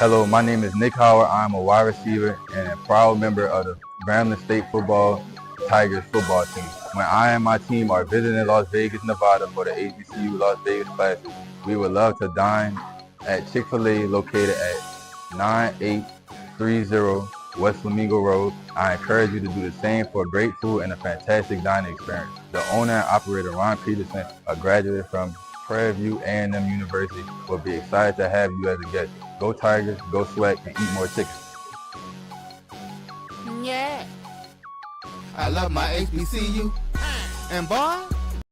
Hello, my name is Nick Howard. I'm a wide receiver and a proud member of the Grambling State Football Tigers football team. When I and my team are visiting Las Vegas, Nevada for the HBCU Las Vegas Classic, we would love to dine at Chick-fil-A located at 9830 West Flamingo Road. I encourage you to do the same for great food and a fantastic dining experience. The owner and operator, Ron Peterson, a graduate from Prairie View A&M University, will be excited to have you as a guest. Go Tigers, go Sweat, and eat more chicken. Yeah. I love my HBCU. And boy,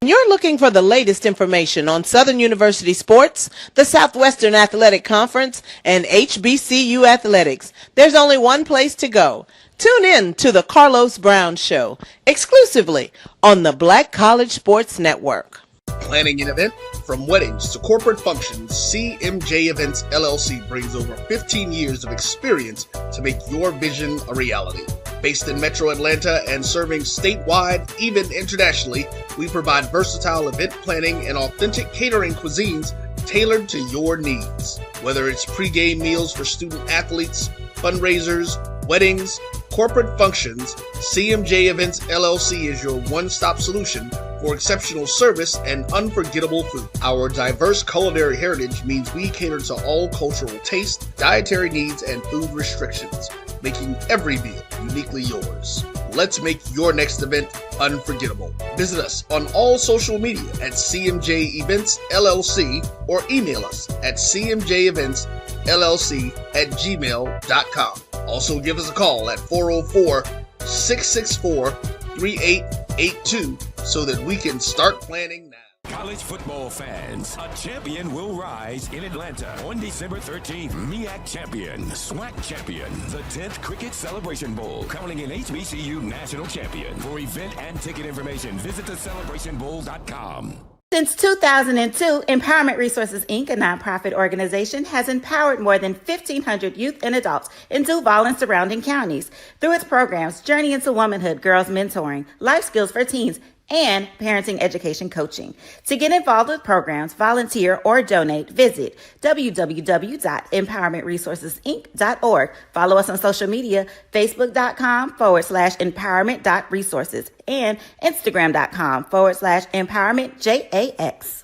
You're looking for the latest information on Southern University sports, the Southwestern Athletic Conference, and HBCU athletics. There's only one place to go. Tune in to the Carlos Brown Show, exclusively on the Black College Sports Network. Planning an event? From weddings to corporate functions, CMJ Events LLC brings over 15 years of experience to make your vision a reality. Based in Metro Atlanta and serving statewide, even internationally, we provide versatile event planning and authentic catering cuisines tailored to your needs. Whether it's pre-game meals for student athletes, fundraisers, weddings, corporate functions, CMJ Events LLC is your one-stop solution for exceptional service and unforgettable food. Our diverse culinary heritage means we cater to all cultural tastes, dietary needs, and food restrictions, making every meal uniquely yours. Let's make your next event unforgettable. Visit us on all social media at CMJ Events LLC or email us at cmjeventsllc@gmail.com. Also give us a call at 404-664-3882 so that we can start planning now. College football fans, a champion will rise in Atlanta on December 13th. MEAC champion, SWAC champion, the 10th Cricket Celebration Bowl, crowning an HBCU national champion. For event and ticket information, visit thecelebrationbowl.com. Since 2002, Empowerment Resources, Inc., a nonprofit organization, has empowered more than 1,500 youth and adults in Duval and surrounding counties. Through its programs, Journey into Womanhood, Girls Mentoring, Life Skills for Teens, and parenting education coaching. To get involved with programs, volunteer, or donate, visit www.empowermentresourcesinc.org. Follow us on social media, facebook.com/empowerment.resources and instagram.com/empowermentJAX.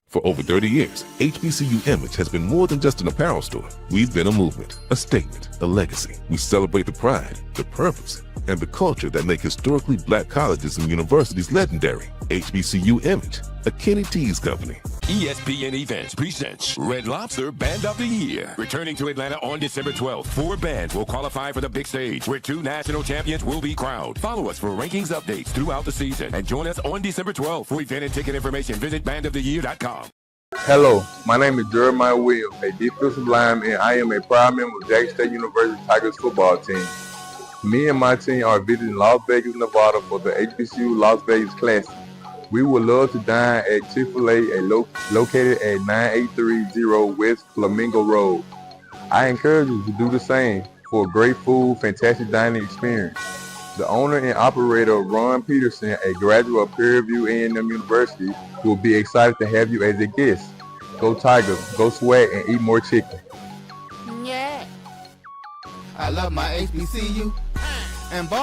For over 30 years, HBCU Image has been more than just an apparel store. We've been a movement, a statement, a legacy. We celebrate the pride, the purpose, and the culture that make historically black colleges and universities legendary. HBCU Image, a Kenny T's company. ESPN Events presents Red Lobster Band of the Year. Returning to Atlanta on December 12th, 4 bands will qualify for the big stage, where 2 national champions will be crowned. Follow us for rankings updates throughout the season, and join us on December 12th. For event and ticket information, visit bandoftheyear.com. Hello, my name is Jeremiah Williams, a defensive lineman, and I am a proud member of Jackson State University Tigers football team. Me and my team are visiting Las Vegas, Nevada for the HBCU Las Vegas Classic. We would love to dine at Chick-fil-A located at 9830 West Flamingo Road. I encourage you to do the same for great food, fantastic dining experience. The owner and operator, Ron Peterson, a graduate of Prairie View A&M University, will be excited to have you as a guest. Go Tigers, go Sweat, and eat more chicken. yeah. I love my HBCU. And boy,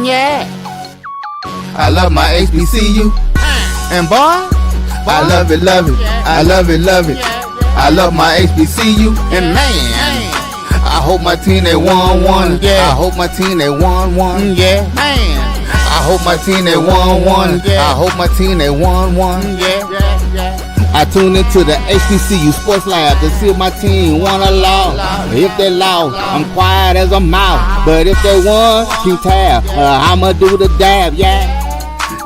yeah. I love my HBCU. And boy, I love it, love it. I love it, love it. I love my HBCU. And man, I hope my team they won. Yeah. I hope my team they won. Yeah. Man, I hope my team they won. Yeah. I hope my team they won. Yeah. I tune into the HBCU Sports Lab to see if my team won or lost. If they lost, I'm quiet as a mouse. But if they won, keep tab. I'ma do the dab, yeah.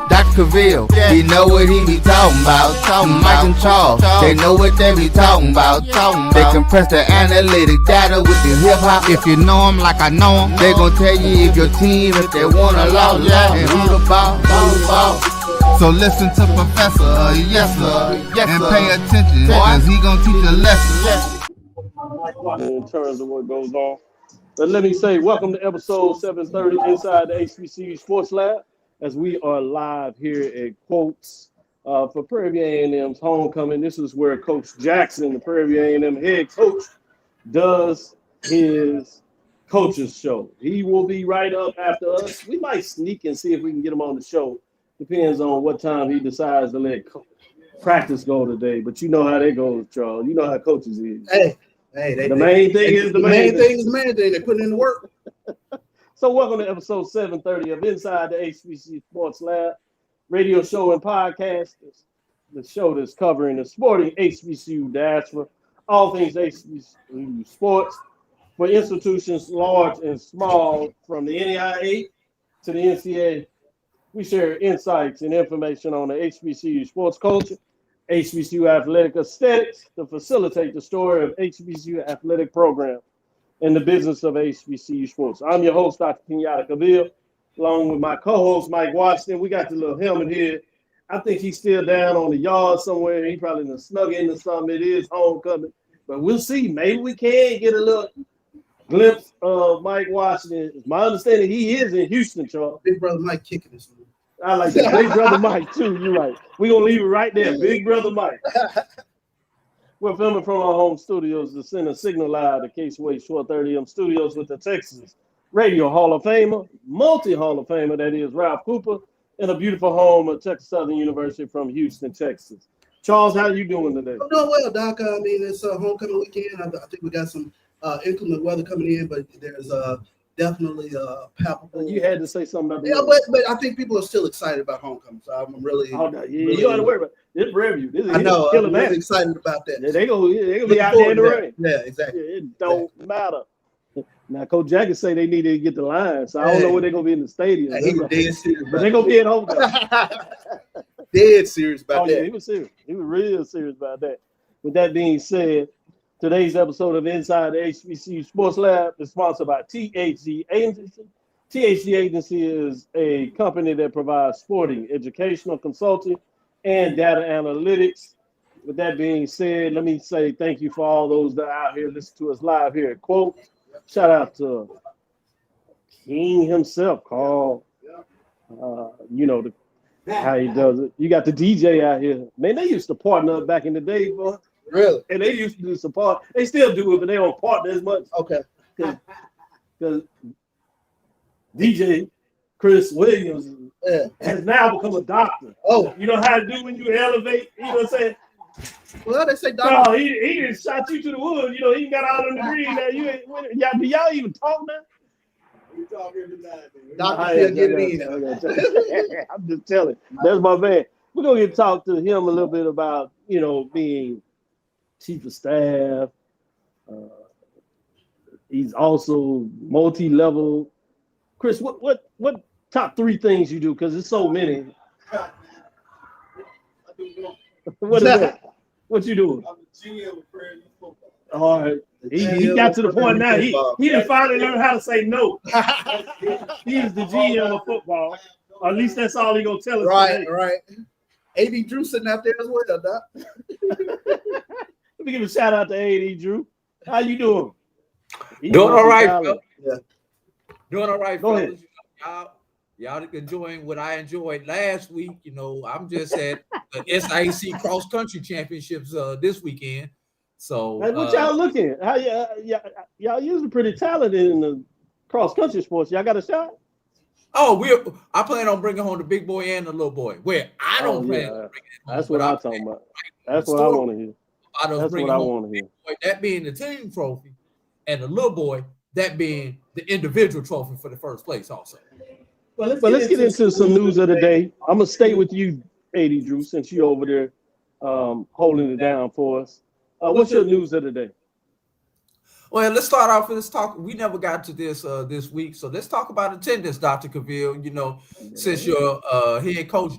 Dr. Cavil, he know what he be talking about. Mike and Charles, they know what they be talking about. They compress the analytic data with the hip hop. If you know them like I know them, they gon' tell you if your team, if they won or lost, and who the ball. So listen to Professor, yes sir, and pay attention, cause he gon' teach a lesson. In terms of what goes on. But let me say, welcome to episode 730 inside the HBCU Sports Lab. as we are live here at Quotes for Prairie View A&M's homecoming. This is where Coach Jackson, the Prairie View A&M head coach, does his coaches show. He will be right up after us. We might sneak and see if we can get him on the show. Depends on what time he decides to let practice go today. But you know how that goes, Charles. You know how coaches is. Hey, the main thing is the main thing. They put in the work. So welcome to episode 730 of Inside the HBCU Sports Lab, radio show and podcast. The show that's covering the sporting HBCU diaspora, all things HBCU sports for institutions large and small, from the NAIA to the NCAA. We share insights and information on the HBCU sports culture, HBCU athletic aesthetics to facilitate the story of HBCU athletic program and the business of HBCU sports. I'm your host, Dr. Cavil, along with my co-host, Mike Washington. We got the little helmet here. I think he's still down on the yard somewhere. He probably done snug into something. It is homecoming, but we'll see. Maybe we can get a little glimpse of Mike Washington. It's my understanding he is in Houston, Charles. Big brother Mike kicking this one. I like that. Big brother Mike, too. You're right. We're going to leave it right there. Big brother Mike. We're filming from our home studios to send a signal live to Caseway Short 30M Studios with the Texas Radio Hall of Famer, multi-Hall of Famer, that is Ralph Cooper, in a beautiful home at Texas Southern University from Houston, Texas. Charles, how you doing today? I'm doing well, Doc. I mean, it's a homecoming weekend. I think we got some inclement weather coming in, but there's definitely palpable. You had to say something about that. Yeah, but I think people are still excited about homecoming, so I'm really. Oh, no, you don't have to worry about it. This review. I know. I'm really excited about that. Yeah, they gonna be out there in the rain. Yeah, exactly. Yeah, it don't matter. Now, Coach Jackson say they needed to get the line, so I don't know where they're gonna be in the stadium. He was dead serious, but they're gonna be at home. Dead serious about that. Yeah, he was serious. He was real serious about that. With that being said, today's episode of Inside the HBCU Sports Lab is sponsored by THG Agency. THG Agency is a company that provides sporting, educational, consulting, and data analytics. With that being said, let me say thank you for all those that are out here listening to us live here at Quote. Shout out to King himself, Carl. You know how he does it. You got the DJ out here. Man, they used to partner up back in the day, boy. Really? And they used to do some part. They still do it, but they don't partner as much. Okay. Because DJ Chris Williams has now become a doctor. Oh. You know how to do when you elevate? You know what I'm saying? Well, they say doctor. No, he just shot you to the wood. You know, he got all them degrees now. Do y'all even talk now? We talk every time. Doctor still getting in. I'm just telling. That's my man. We're going to get to talk to him a little bit about, you know, being chief of staff. He's also multi-level. Chris, what top 3 things you do? Because there's so many. What is that? What you doing? I'm the GM of Prairie View football. All right. He got to the point now. He done finally learned how to say no. He's the GM of football. Or at least that's all he gonna tell us. Right, today. right. AD Drew sitting out there as well, Doc. Let me give a shout out to AD Drew. How you doing? Doing all right, Phil. Yeah. Doing all right, Go fellas. Y'all enjoying what I enjoyed last week. You know, I'm just at the SIC Cross Country Championships this weekend. So Hey, what y'all looking at? How y'all usually pretty talented in the cross country sports. Y'all got a shot? Oh, I plan on bringing home the big boy and the little boy. Where I don't plan on bringing it home. That's what I'm talking about. That's what I want to hear. That's what I want to hear. Boy, that being the team trophy, and the little boy that being the individual trophy for the first place also. Well, let's get into some news of the day. I'm gonna stay with you, AD Drew, since you're over there holding it down for us. What's your news of the day? Well, let's start off with this talk. We never got to this this week, so let's talk about attendance, Dr. Cavil. You know, since your head coach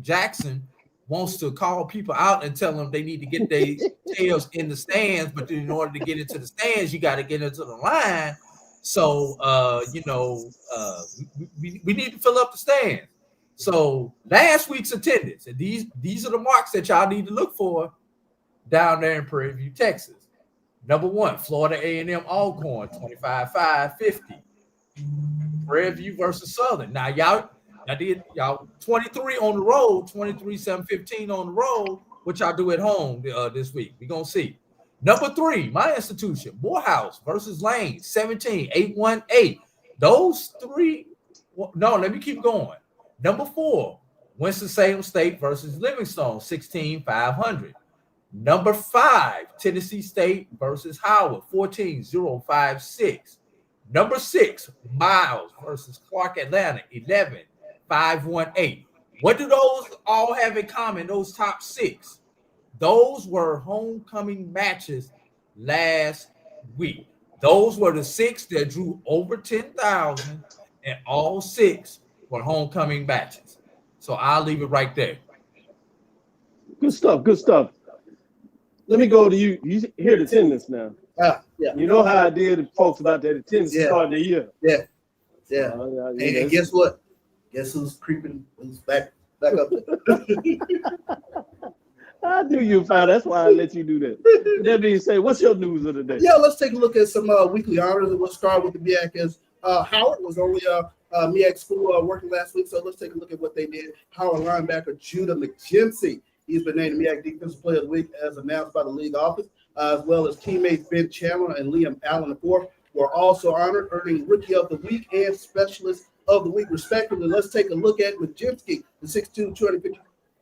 Jackson wants to call people out and tell them they need to get their tails in the stands, but in order to get into the stands, you got to get into the line. So, we need to fill up the stands. So last week's attendance, and these are the marks that y'all need to look for down there in Prairie View, Texas. Number 1, Florida A&M Alcorn, 25-5-50. Prairie View versus Southern. Now, y'all, I did y'all 23 on the road, 23, 7-15 on the road. What y'all do at home this week? We're gonna see. Number 3, my institution, Morehouse versus Lane, 17, 818. Those three, no, let me keep going. Number 4, Winston-Salem State versus Livingstone, 16, 500. Number 5, Tennessee State versus Howard, 14-056. Number 6, Miles versus Clark Atlanta, 11-518. What do those all have in common, those top 6? Those were homecoming matches last week. Those were the 6 that drew over 10,000, and all 6 were homecoming matches. So I'll leave it right there. Good stuff. Good stuff. Let me go to you. You hear the attendance now. Yeah. You know how I did to folks about that attendance starting the year. Yeah. And guess what? Guess who's creeping? Who's back up? I knew you found. That's why I let you do that. That being said, what's your news of the day? Yeah, let's take a look at some weekly honors. And we'll start with the MEAC. As Howard was only MEAC school working last week, so let's take a look at what they did. Howard linebacker Judah McGinty. He's been named MEAC Defensive Player of the Week as announced by the league office, as well as teammates Ben Chandler and Liam Allen IV were also honored, earning Rookie of the Week and Specialist of the Week, respectively. Let's take a look at McGinty, the 6'2",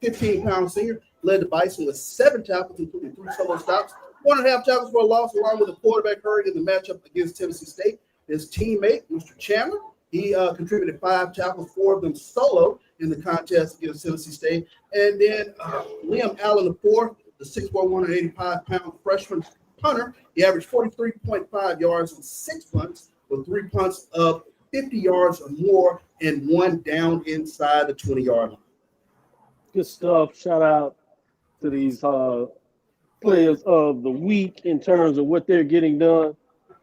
215-pound senior, led the Bison with 7 tackles, including 3 solo stops, 1.5 tackles for a loss, along with a quarterback hurry in the matchup against Tennessee State. His teammate, Mr. Chandler, he contributed 5 tackles, 4 of them solo in the contest against Tennessee State. And then Liam Allen IV, the 6'4", 185-pound freshman punter, he averaged 43.5 yards and 6 punts, with 3 punts of 50 yards or more and 1 down inside the 20-yard line. Good stuff. Shout out to these players of the week in terms of what they're getting done.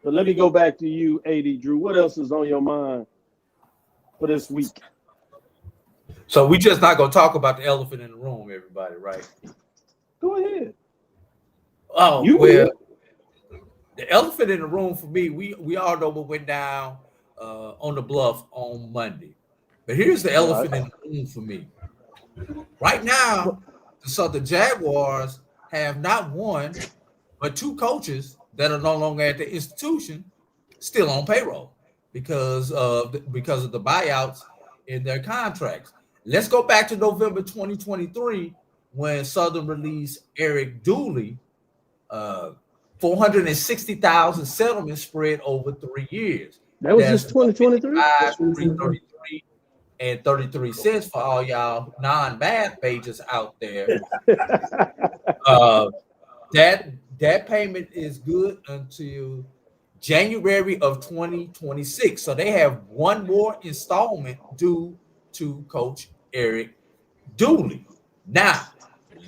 But let me go back to you, AD Drew. What else is on your mind for this week? So we just not gonna talk about the elephant in the room, everybody, right? Go ahead. Oh, well, the elephant in the room for me, we all know what went down on the bluff on Monday. But here's the elephant in the room for me. Right now, the Jaguars have not one, but 2 coaches that are no longer at the institution still on payroll because of the buyouts in their contracts. Let's go back to November 2023 when Southern released Eric Dooley, $460,000 settlement spread over 3 years. That was just 2023. 333 and 33 cents for all y'all non-math pages out there. That payment is good until January of 2026. So they have one more installment due to Coach Eric Dooley. Now,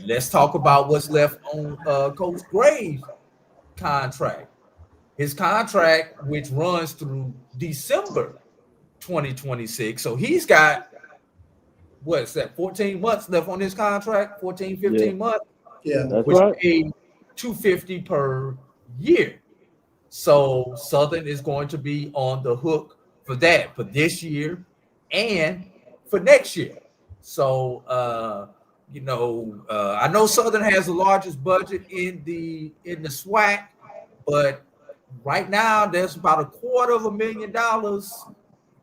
let's talk about what's left on Coach Graves' contract. His contract, which runs through December 2026. So he's got, what's that, 14 months left on his contract, 14, 15 months? Yeah, that's which right. paid $250 per year. So Southern is going to be on the hook for that for this year and for next year. So I know Southern has the largest budget in the SWAC, but right now there's about $250,000,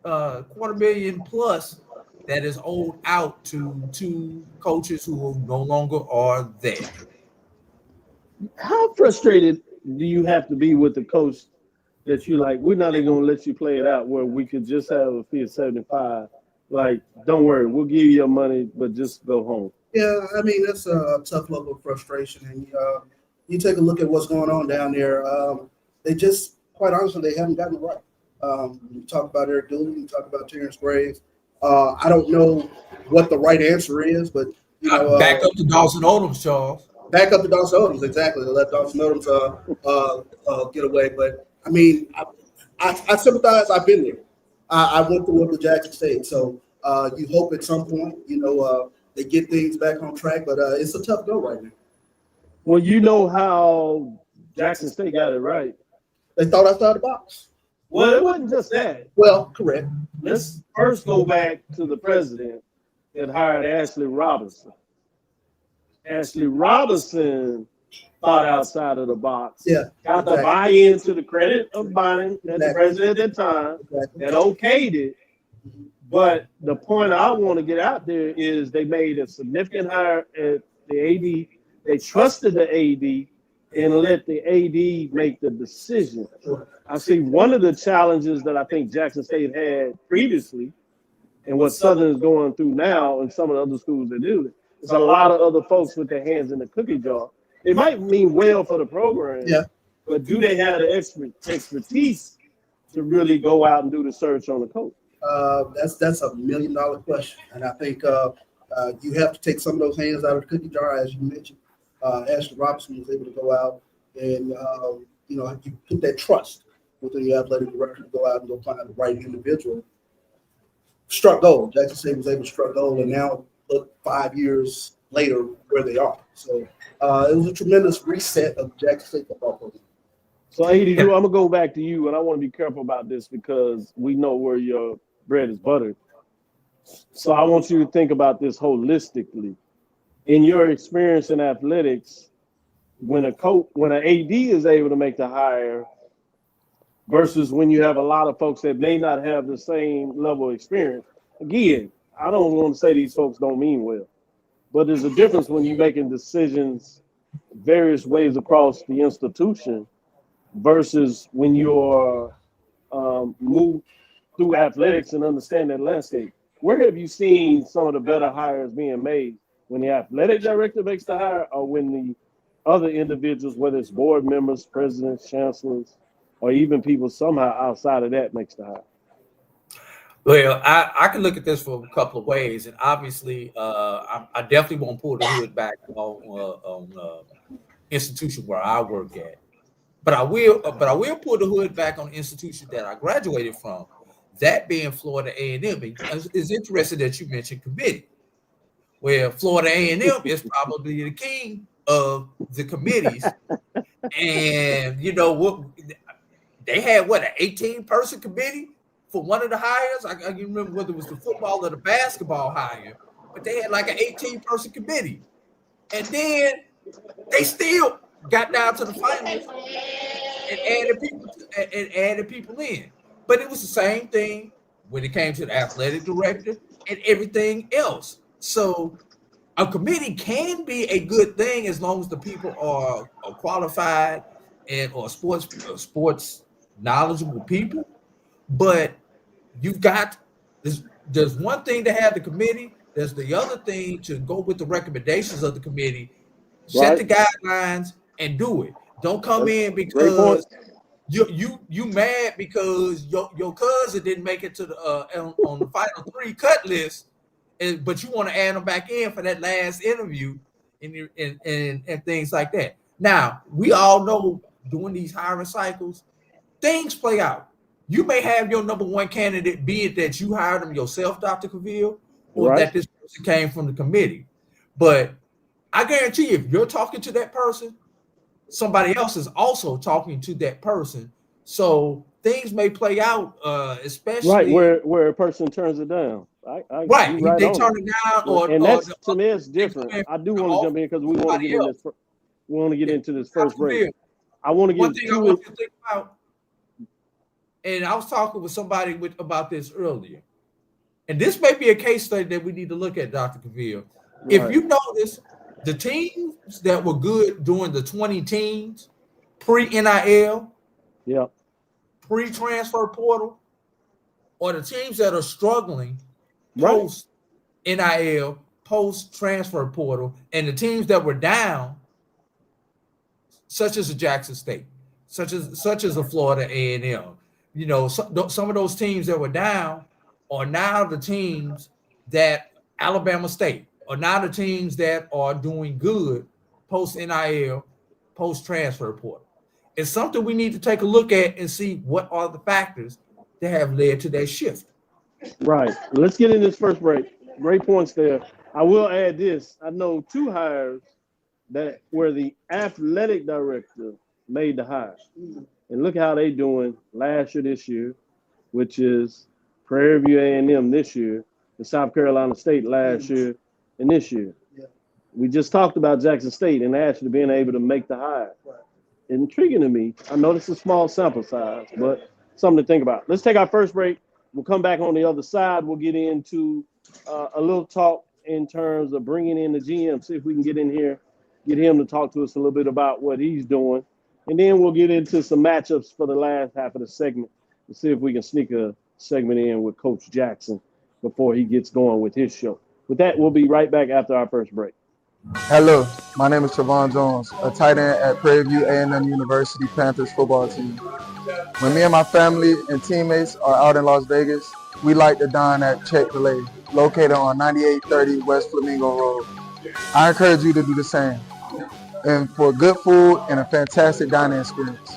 $250,000 plus that is owed out to 2 coaches who no longer are there. How frustrated do you have to be with the coach that you like, we're not even going to let you play it out where we could just have a fee of 75? Like, don't worry, we'll give you your money, but just go home. Yeah, I mean, that's a tough level of frustration. And you take a look at what's going on down there. They just, quite honestly, they haven't gotten it right. You talk about Eric Dooley, you talk about Terrence Graves. I don't know what the right answer is, but, back up to Dawson Odoms, Charles. Back up to Dawson Odoms, exactly. They let Dawson Odoms get away. But, I mean, I sympathize. I've been there. I went through it with Jackson State. So you hope at some point, they get things back on track. But it's a tough go right now. Well, you know how Jackson State got it right. They thought outside the box. Well, it wasn't just that. Well, correct. Let's first go back to the president that hired Ashley Robinson. Ashley Robinson thought outside of the box. Yeah, Got the exactly. buy-in to the credit of Biden as the Exactly. president at that time Exactly. that okayed it. But the point I want to get out there is they made a significant hire at the AD. They trusted the AD and let the AD make the decision. I see one of the challenges that I think Jackson State had previously and what Southern is going through now and some of the other schools that do it. There's a lot of other folks with their hands in the cookie jar. It might mean well for the program, Yeah. but do they have the expertise to really go out and do the search on the coach? That's $1 million question, and I think you have to take some of those hands out of the cookie jar, as you mentioned. Ashley Robinson was able to go out and you put that trust with the athletic director to go out and go find the right individual. Struck gold. Jackson State was able to struck gold, and now look 5 years later where they are. So it was a tremendous reset of Jackson State football program. So, AD, I'm going to go back to you, and I want to be careful about this because we know where your bread is buttered. So I want you to think about this holistically. In your experience in athletics, when an AD is able to make the hire versus when you have a lot of folks that may not have the same level of experience, again, I don't want to say these folks don't mean well, but there's a difference when you're making decisions various ways across the institution versus when you're move through athletics and understand that landscape. Where have you seen some of the better hires being made? When the athletic director makes the hire or when the other individuals, whether it's board members, presidents, chancellors, or even people somehow outside of that makes the hire? Well, I can look at this for a couple of ways, and obviously, I definitely won't pull the hood back on institution where I work at, but I will pull the hood back on the institution that I graduated from, that being Florida A&M. It's interesting that you mentioned committee. Well, Florida A&M is probably the king of the committees, and you know what? They had an 18-person committee for one of the hires. I can't remember whether it was the football or the basketball hire, but they had like an 18-person committee. And then they still got down to the finals and added people in. But it was the same thing when it came to the athletic director and everything else. So a committee can be a good thing as long as the people are qualified and or sports knowledgeable people. But you've got there's one thing to have the committee. There's the other thing to go with the recommendations of the committee, set the guidelines, and do it. Don't come in because you mad because your cousin didn't make it to the on the final 3 cut list, but you want to add them back in for that last interview and things like that. Now we all know during these hiring cycles, things play out. You may have your number one candidate, be it that you hired them yourself, Dr. Cavil, or that this person came from the committee. But I guarantee you, if you're talking to that person, somebody else is also talking to that person. So things may play out, especially where a person turns it down. They turn it down, and that's to me it's different. I do want to jump in because we want to get in this. We want to get into this first break. I want to get one thing I want you to think about. And I was talking with somebody about this earlier. And this may be a case study that we need to look at, Dr. Cavil. If you notice, the teams that were good during the 20 teams, pre-NIL, pre-transfer portal, or the teams that are struggling post-NIL, post-transfer portal, and the teams that were down, such as a Jackson State, such as a Florida A&M, you know, some of those teams that were down are now the teams that Alabama State are now the teams that are doing good post-NIL, post-transfer portal. It's something we need to take a look at and see what are the factors that have led to that shift. Right. Let's get in this first break. Great points there. I will add this. I know 2 hires that where the athletic director made the hire. And look how they doing last year, this year, which is Prairie View A&M this year, and South Carolina State last year and this year. We just talked about Jackson State and actually being able to make the hire. Intriguing to me. I know this is a small sample size, but something to think about. Let's take our first break. We'll come back on the other side. We'll get into a little talk in terms of bringing in the GM, see if we can get in here, get him to talk to us a little bit about what he's doing. And then we'll get into some matchups for the last half of the segment and see if we can sneak a segment in with Coach Jackson before he gets going with his show. With that, we'll be right back after our first break. Hello, my name is Trevon Jones, a tight end at Prairie View A&M University Panthers football team. When me and my family and teammates are out in Las Vegas, we like to dine at Chick-fil-A, located on 9830 West Flamingo Road. I encourage you to do the same, and for good food and a fantastic dining experience.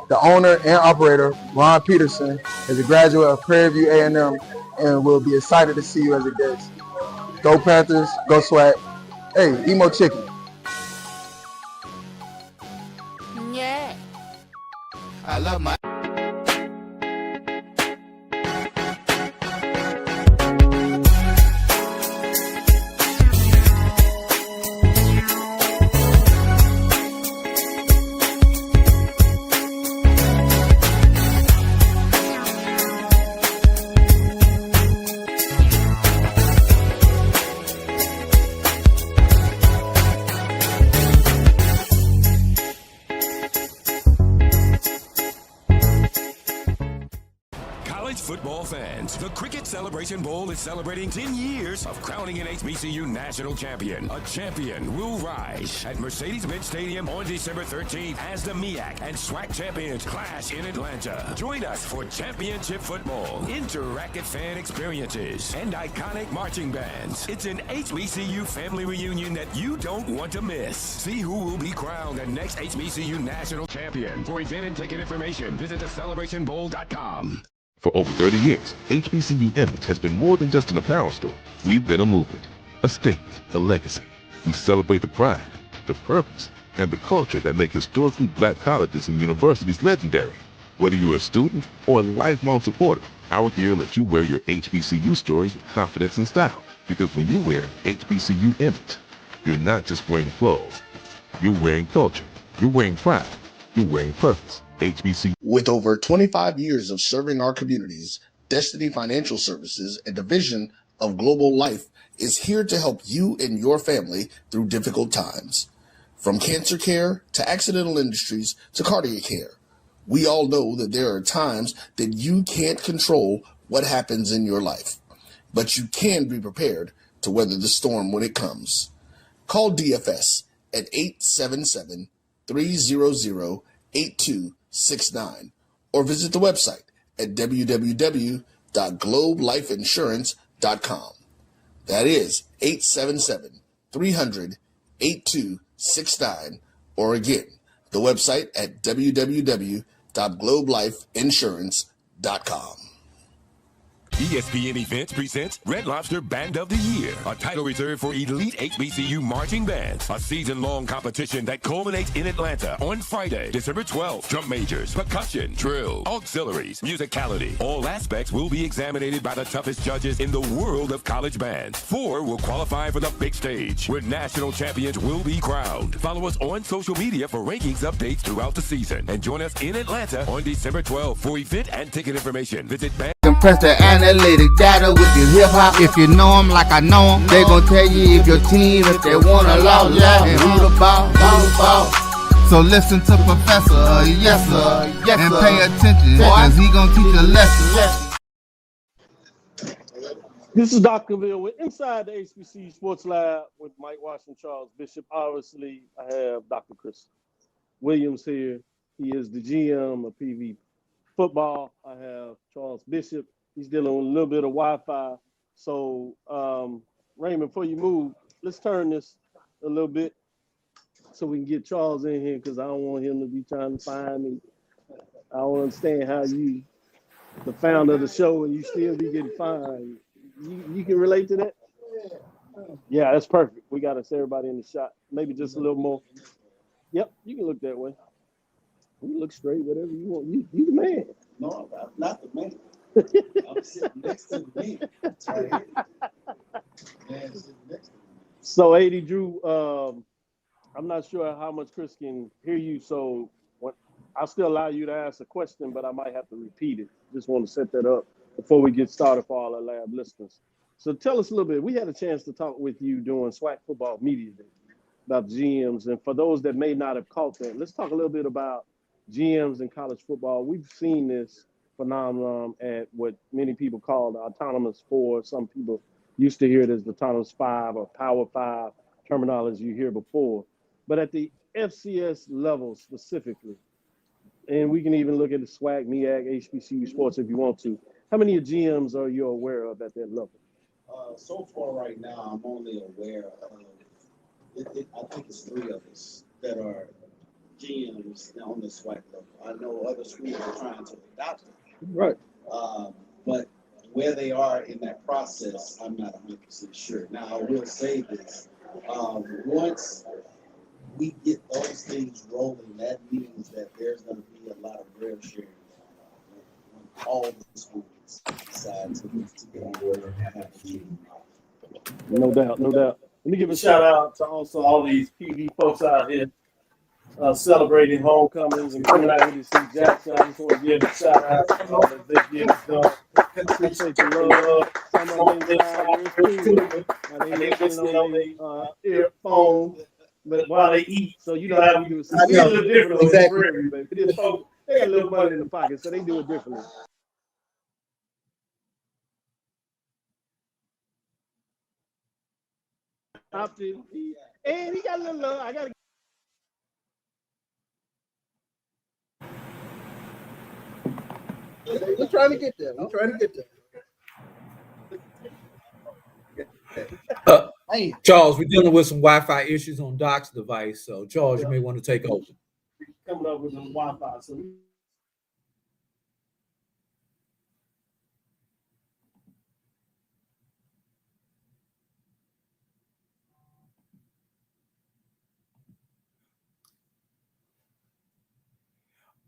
The owner and operator, Ron Peterson, is a graduate of Prairie View A&M and will be excited to see you as a guest. Go Panthers, go Swag. Hey, Emo Chicken. Yeah. I love my. Football fans, the Cricket Celebration Bowl is celebrating 10 years of crowning an HBCU national champion. A champion will rise at Mercedes-Benz Stadium on December 13th as the MEAC and SWAC champions clash in Atlanta. Join us for championship football, interactive fan experiences, and iconic marching bands. It's an HBCU family reunion that you don't want to miss. See who will be crowned the next HBCU national champion. For event and ticket information, visit thecelebrationbowl.com. For over 30 years, HBCU Image has been more than just an apparel store. We've been a movement, a statement, a legacy. We celebrate the pride, the purpose, and the culture that make historically black colleges and universities legendary. Whether you're a student or a lifelong supporter, our gear lets you wear your HBCU story with confidence and style. Because when you wear HBCU Image, you're not just wearing clothes. You're wearing culture. You're wearing pride. You're wearing purpose. HBCU. With over 25 years of serving our communities, Destiny Financial Services, a division of Global Life, is here to help you and your family through difficult times. From cancer care to accidental industries to cardiac care, we all know that there are times that you can't control what happens in your life, but you can be prepared to weather the storm when it comes. Call DFS at 877-300-8269 or visit the website at www.globelifeinsurance.com. That is 877-300-8269, or again, the website at www.globelifeinsurance.com. ESPN Events presents Red Lobster Band of the Year, a title reserved for elite HBCU marching bands. A season-long competition that culminates in Atlanta on Friday, December 12th. Drum majors, percussion, drill, auxiliaries, musicality. All aspects will be examined by the toughest judges in the world of college bands. 4 will qualify for the big stage, where national champions will be crowned. Follow us on social media for rankings updates throughout the season. And join us in Atlanta on December 12th for event and ticket information. Visit band. Compress the analytic data with your hip hop. If you know them like I know them, they gon' tell you if your team, if they wanna lose, and who the ball. So listen to Professor, yes sir, and pay attention, cause he gon' teach a lesson. This is Dr. Cavil with Inside the HBCU Sports Lab with Mike Washington, Charles Bishop. Obviously, I have Dr. Chris Williams here. He is the GM of PV Football. I have Charles Bishop. He's dealing with a little bit of Wi-Fi. So, Raymond, before you move, let's turn this a little bit so we can get Charles in here, because I don't want him to be trying to find me. I don't understand how you, the founder of the show, and you still be getting fined. You can relate to that? Yeah, that's perfect. We got us everybody in the shot. Maybe just a little more. Yep, you can look that way. You look straight, whatever you want. You the man. No, I'm not the man. I'm sitting next to the man. That's right here. Man sitting next to me. So, 80 Drew, I'm not sure how much Chris can hear you, so I'll still allow you to ask a question, but I might have to repeat it. Just want to set that up before we get started for all our lab listeners. So tell us a little bit. We had a chance to talk with you during SWAC Football Media Day about GMs, and for those that may not have caught that, let's talk a little bit about GMs in college football. We've seen this phenomenon at what many people call the autonomous four. Some people used to hear it as the autonomous five or power five terminology you hear before. But at the FCS level specifically, and we can even look at the SWAC, MEAC, HBCU sports if you want to, how many GMs are you aware of at that level? So far right now, I'm only aware of, I think it's 3 of us that are GMs on the SWAC level. I know other schools are trying to adopt it. Right. But where they are in that process, I'm not 100% sure. Now, I will say this. Once we get those things rolling, that means that there's going to be a lot of real sharing when all the schools decide to get on board and have a GM. No doubt, no doubt. Let me give a shout out to also all these PV folks out here celebrating homecomings and coming out here to see Jackson. I just want to give a shout out to all that they get done. Appreciate the love. Some of them inside and they listening on their earphones, but while they eat, so you know how we do it. So we do it differently. Exactly. They got a little money in the pocket, so they do it differently. And he got a little love. I gotta. We're trying to get there. We're trying to get there. Charles, we're dealing with some Wi-Fi issues on Doc's device, so Charles, you may want to take over. Coming up with some Wi-Fi. So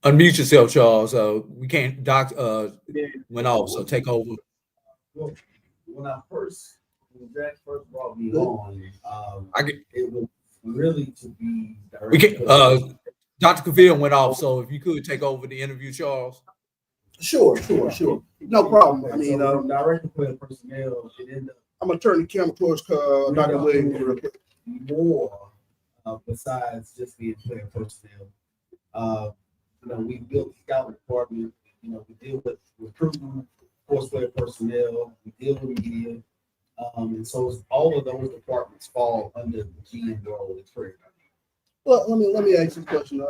Unmute yourself, Charles. We can't. Doc went off, so take over. Well, when Jack first brought me on, it was really to be. We can. Dr. Cavil went off, so if you could take over the interview, Charles. Sure. No problem. I mean, direct player personnel. I'm gonna turn the camera towards Dr. Williams real quick. More besides just being player personnel. We built the scouting department. We deal with recruiting, sports player personnel. We deal with media, and so all of those departments fall under the GM role. It's pretty. Well, let me ask you a question.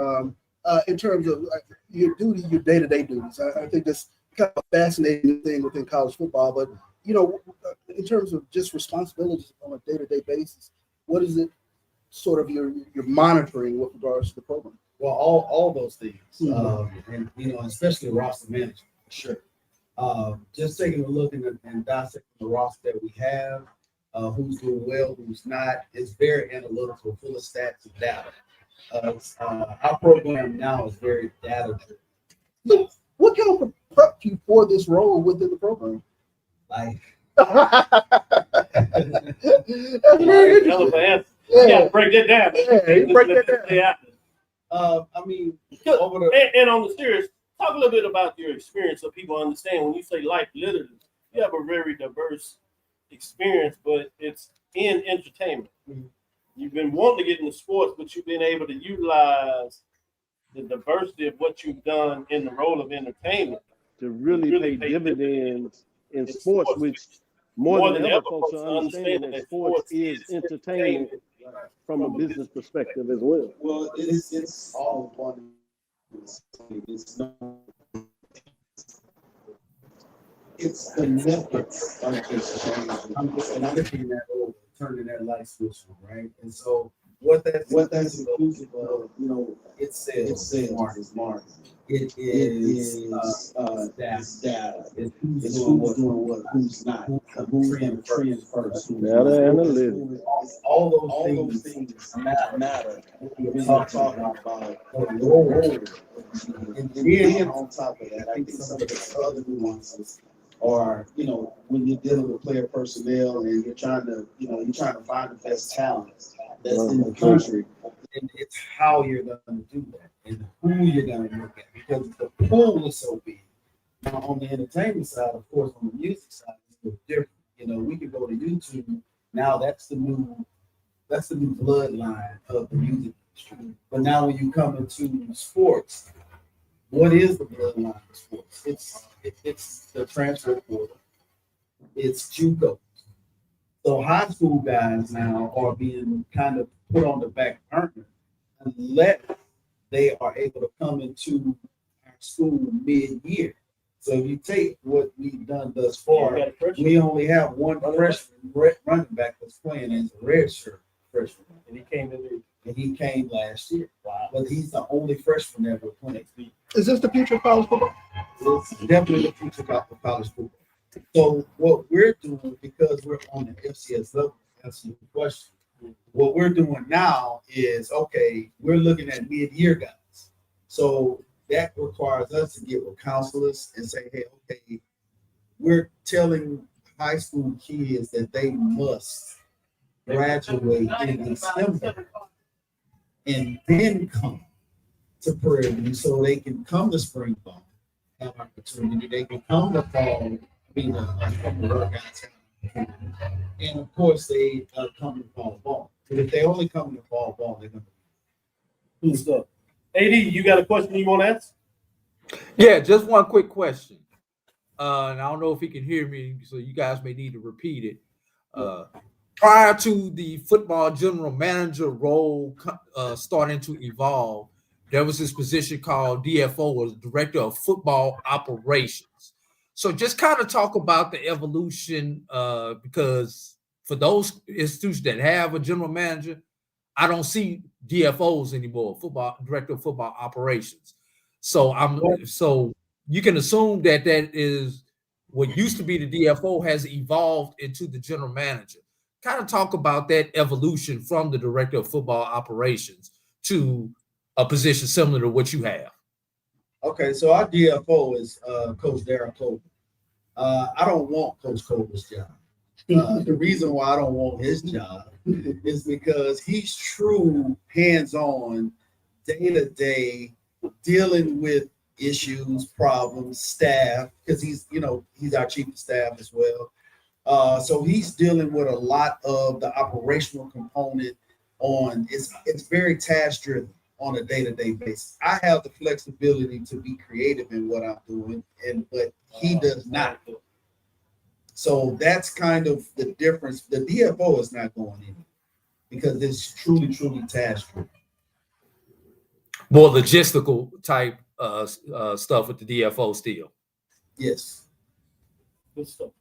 In terms of your duty, your day-to-day duties, I think that's kind of a fascinating thing within college football. But in terms of just responsibilities on a day-to-day basis, what is it sort of you're monitoring with regards to the program? Well, all those things, and especially roster management, for sure. Just taking a look and dissecting the roster that we have, who's doing well, who's not. It's very analytical, full of stats and data. Our program now is very data-driven. What kind of prep you for this role within the program? Like, that's very interesting. You gotta break that down. Yeah, break that down. I mean, and on the serious, talk a little bit about your experience so people understand when you say life literacy, you have a very diverse experience, but it's in entertainment. Mm-hmm. You've been wanting to get into sports, but you've been able to utilize the diversity of what you've done in the role of entertainment to really pay dividends in sports, which more than ever folks are understanding that sports is entertainment from a business perspective as well. Well, it's all one. It's the methods of this change. I'm looking at turning that light switch on, right? And so what that's inclusive of, it's sales, it's marketing. It It is is data. it's data. It's who's It's doing who's what, doing what, who's not, who's going to trend first, who's Data not. analytics. all those things Matter when when you're you're talking talking about the the role. role. And And then then on top of that, I think some of the other nuances are, when you're dealing with player personnel and you're trying to find the best talent that's in the country. And it's how you're going to do that and who you're going to look at because the pool is so big. Now, on the entertainment side, of course, on the music side, it's a little different. We can go to YouTube. Now that's the new bloodline of the music industry. But now when you come into sports, what is the bloodline of sports? It's the transfer portal. It's JUCO. So high school guys now are being kind of put on the back burner unless they are able to come into our school mid-year. So if you take what we've done thus far, we only have one freshman running back that's playing as a redshirt freshman. And he came last year. Wow. But he's the only freshman ever playing. Is this the future of college football? It's definitely the future of college football. So what we're doing, because we're on the FCS level, that's your question. What we're doing now is, okay, we're looking at mid-year guys. So that requires us to get with counselors and say, hey, okay, we're telling high school kids that they must graduate in December and then come to Prairie View so they can come to spring ball, have opportunity. They can come to fall, come to workouts. And of course, they come to fall ball. But if they only come to fall ball, they're going to Good stuff. AD, you got a question you want to ask? Yeah, just one quick question. And I don't know if he can hear me, so you guys may need to repeat it. Prior to the football general manager role starting to evolve, there was this position called DFO, or Director of Football Operations. So just kind of talk about the evolution, because for those institutions that have a general manager, I don't see DFOs anymore, Director of Football Operations. So you can assume that is what used to be the DFO has evolved into the general manager. Kind of talk about that evolution from the Director of Football Operations to a position similar to what you have. Okay, so our DFO is Coach Darren Colbert. I don't want Coach Colbert's job. The reason why I don't want his job is because he's true hands-on, day-to-day, dealing with issues, problems, staff, because he's our chief of staff as well. So he's dealing with a lot of the operational component it's very task driven on a day-to-day basis. I have the flexibility to be creative in what I'm doing, but he does not. So that's kind of the difference. The DFO is not going in because it's truly task driven. More logistical type stuff with the DFO still. Yes. Good stuff.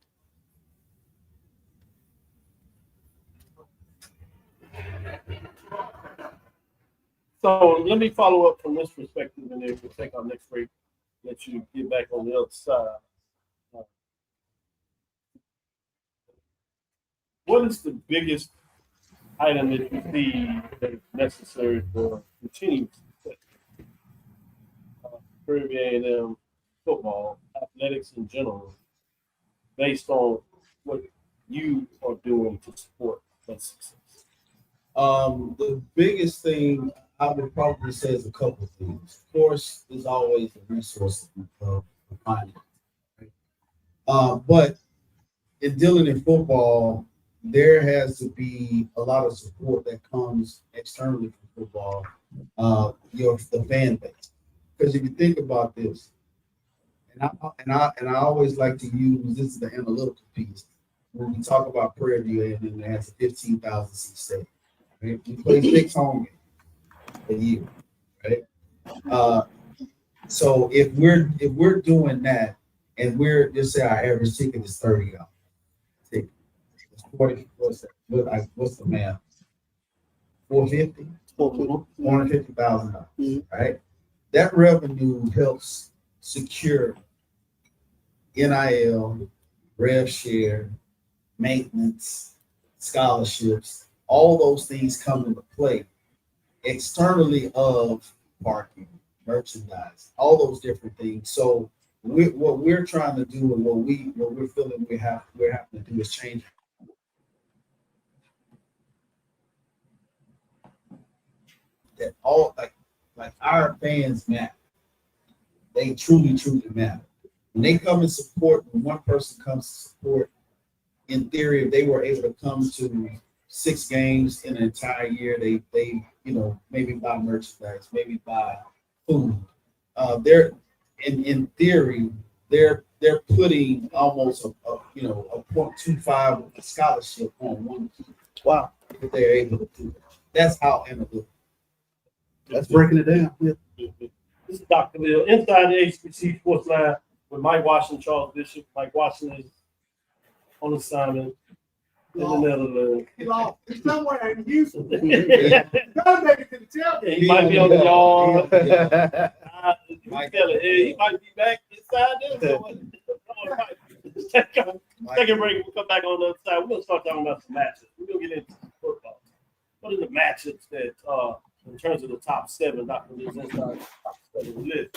So let me follow up from this perspective, and then we'll take our next break. Let you get back on the other side. What is the biggest item that you see that is necessary for continued success? Prairie View A&M football, athletics in general, based on what you are doing to support that success? The biggest thing I would probably say is a couple of things. Of course, there's always the resource of finance, right? But in dealing in football, there has to be a lot of support that comes externally from football, the fan base. Because if you think about this, and I always like to use this is the analytical piece when we talk about Prairie View and it has a 15,000 seat stadium. Right? We play 6 home games a year, right? So if we're doing that, and we're just say our average ticket is $30, ticket. It's 40. What's the math? $450,000, right? That revenue helps secure NIL, rev share, maintenance, scholarships. All those things come into play externally of parking, merchandise, all those different things. So what we're trying to do and what we're feeling we're having to do is change that. All like our fans matter. They truly matter. When they come and support, when one person comes to support, in theory, if they were able to come to 6 games in an entire year, they maybe buy merchandise, maybe buy food. They're in theory, they're putting almost a 0.25 with the scholarship on one key. Wow. If they're able to do it. That's how analytical. That's breaking it down. Yeah. This is Dr. Cavil inside the HBCU Sports Lab with Mike Washington, Charles Bishop. Mike Washington is on assignment in the Netherlands. He's somewhere in Houston. He might be on the yard. He might be back inside there. Take a break. We'll come back on the other side. We're going to start talking about some matchups. We're going to get into some football. What are the matchups that, in terms of the top 7, Dr. Cavil inside the top 7 list?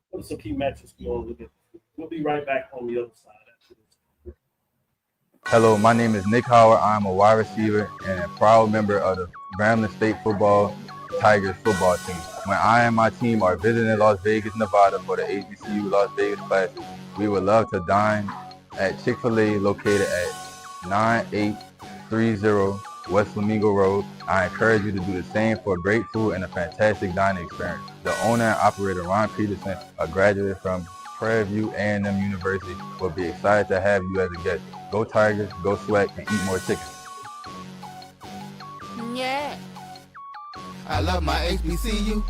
What are some key matchups we want to look at? We'll be right back on the other side after this. Hello, my name is Nick Howard. I'm a wide receiver and a proud member of the Grambling State Football Tigers football team. When I and my team are visiting Las Vegas, Nevada for the HBCU Las Vegas Classic, we would love to dine at Chick-fil-A located at 9830 West Flamingo Road. I encourage you to do the same for great food and a fantastic dining experience. The owner and operator, Ron Peterson, a graduate from Prairie View A&M University, will be excited to have you as a guest. Go Tigers, go Sweat, and eat more chicken. Yeah. I love my HBCU.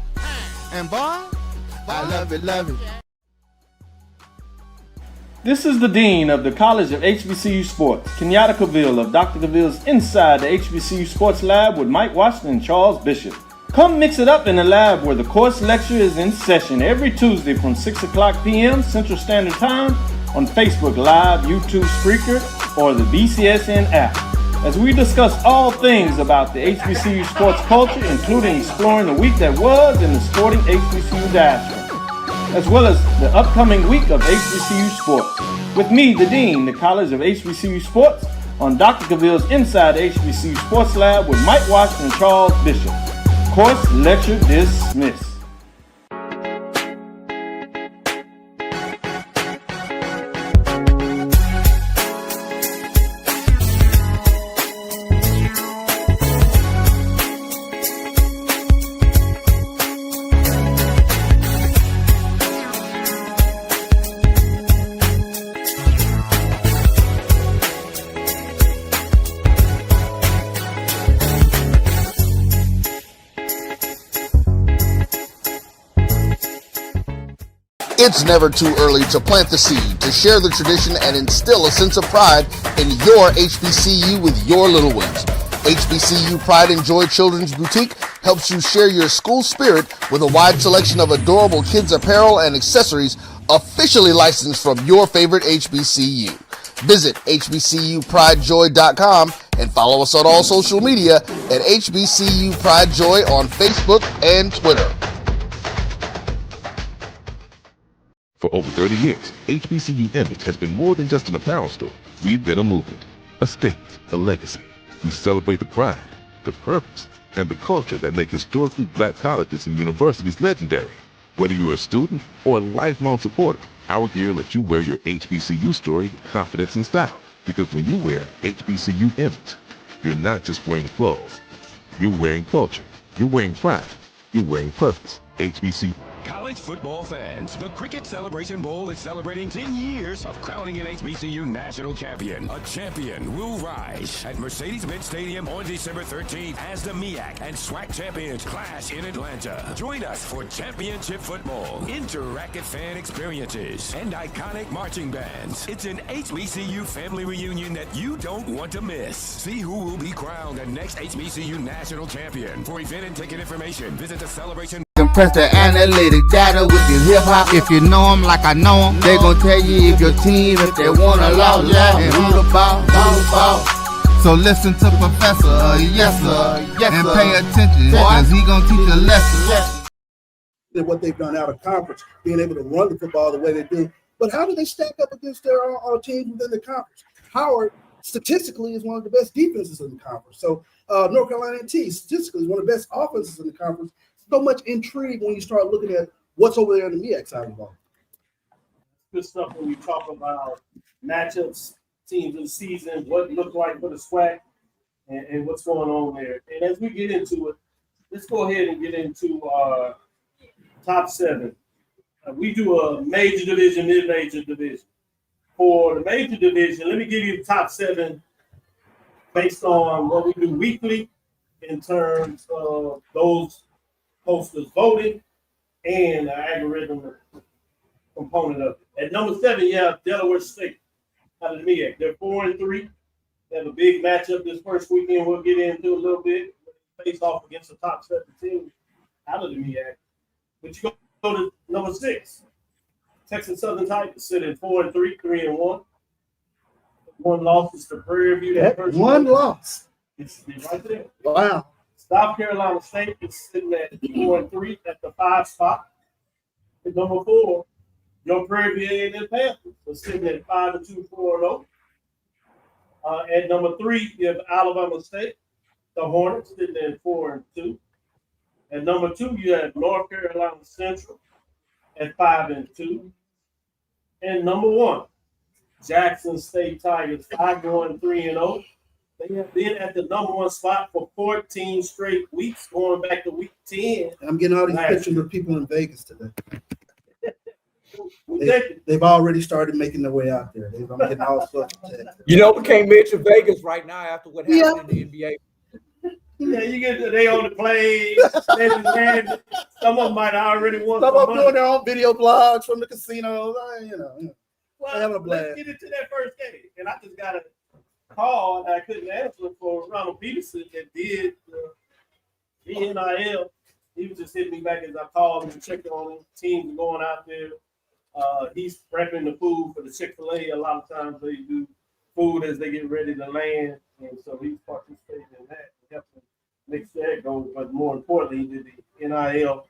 And boy, I love it, love it. This is the Dean of the College of HBCU Sports, Kenyatta Cavil of Dr. Cavil's Inside the HBCU Sports Lab with Mike Washington and Charles Bishop. Come mix it up in the lab where the course lecture is in session every Tuesday from 6 o'clock p.m. Central Standard Time on Facebook Live, YouTube Spreaker, or the BCSN app, as we discuss all things about the HBCU sports culture, including exploring the week that was in the sporting HBCU diaspora, as well as the upcoming week of HBCU sports. With me, the Dean, the College of HBCU Sports, on Dr. Cavil's Inside the HBCU Sports Lab with Mike Washington and Charles Bishop. Course lecture dismissed. It's never too early to plant the seed, to share the tradition, and instill a sense of pride in your HBCU with your little ones. HBCU Pride and Joy Children's Boutique helps you share your school spirit with a wide selection of adorable kids apparel and accessories officially licensed from your favorite HBCU. Visit hbcupridejoy.com and follow us on all social media at HBCU Pride Joy on Facebook and Twitter. For over 30 years, HBCU Image has been more than just an apparel store. We've been a movement, a statement, a legacy. We celebrate the pride, the purpose, and the culture that make historically black colleges and universities legendary. Whether you're a student or a lifelong supporter, our gear lets you wear your HBCU story with confidence and style. Because when you wear HBCU Image, you're not just wearing clothes. You're wearing culture. You're wearing pride. You're wearing purpose. HBCU. College football fans, the Cricket Celebration Bowl is celebrating 10 years of crowning an HBCU national champion. A champion will rise at Mercedes-Benz Stadium on December 13th as the MEAC and SWAC champions clash in Atlanta. Join us for championship football, interactive fan experiences, and iconic marching bands. It's an HBCU family reunion that you don't want to miss. See who will be crowned the next HBCU national champion. For event and ticket information, visit the celebration Test the analytic data with your hip hop. If you know them like I know them, they gon' tell you if your team, if they wanna lose, and who the ball. So listen to Professor, yes sir, and pay attention, cause he gon' teach a lesson. Than what they've done out of conference, being able to run the football the way they do. But how do they stack up against their teams within the conference? Howard, statistically, is one of the best defenses in the conference. So North Carolina A&T, statistically, is one of the best offenses in the conference. So much intrigue when you start looking at what's over there in the MEAC side of the ball. Good stuff when we talk about matchups, teams of the season, what it looked like for the SWAC, and what's going on there. And as we get into it, let's go ahead and get into our top 7. We do a major division, mid-major division. For the major division, let me give you the top 7 based on what we do weekly in terms of those posters voting and the algorithm component of it. At number 7, you have Delaware State out of the MEAC. They're 4-3. They have a big matchup this first weekend. We'll get into a little bit. Face off against the top 7 teams out of the MEAC. But you go to number 6. Texas Southern Tigers sitting 4-3, 3-1. One loss is to Prairie View. That one loss. It's right there. Wow. South Carolina State is sitting at 4-3 at the 5 spot. At number 4, your Prairie View A&M Panthers are sitting at 5-2, 4-0. At number 3, you have Alabama State, the Hornets sitting at 4-2. At number 2, you have North Carolina Central at 5-2. And number 1, Jackson State Tigers 5-3-0. They have been at the number 1 spot for 14 straight weeks, going back to week 10. I'm getting all these pictures of people in Vegas today. They've already started making their way out there. I'm getting all sorts of texts. You know, we can't mention Vegas right now after what happened in the NBA. Yeah, you get they on the plane. Some of them might already won. Some of them doing their own video blogs from the casinos. Well, having a blast. Let's get into that first game. And I just got a call and I couldn't answer for Ronald Peterson that did the NIL. He was just hitting me back as I called him and checked on him. Teams going out there. He's prepping the food for the Chick-fil-A. A lot of times they do food as they get ready to land. And so he's participating in that. Make sure that goes, but more importantly, he did the NIL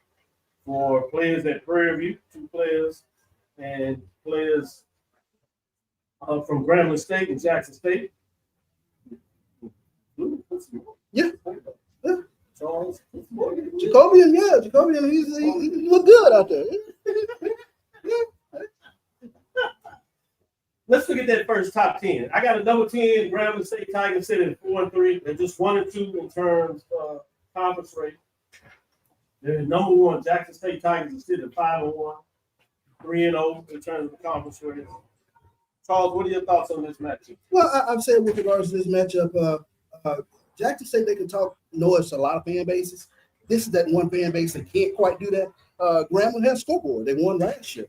for players at Prairie View, 2 players, and players from Grambling State and Jackson State. Yeah. Charles. Jacobian, he look good out there. Let's look at that first top 10. I got a number 10, Grambling State Tigers sitting at 4-3. They're just 1-2 in terms of conference rate. They're number 1, Jackson State Tigers are sitting at 5-1, 3-0 in terms of the conference rate. Charles, what are your thoughts on this matchup? Well, I've said with regards to this matchup, Jackson State, they can it's a lot of fan bases. This is that one fan base that can't quite do that. Grambling has scoreboard. They won last year.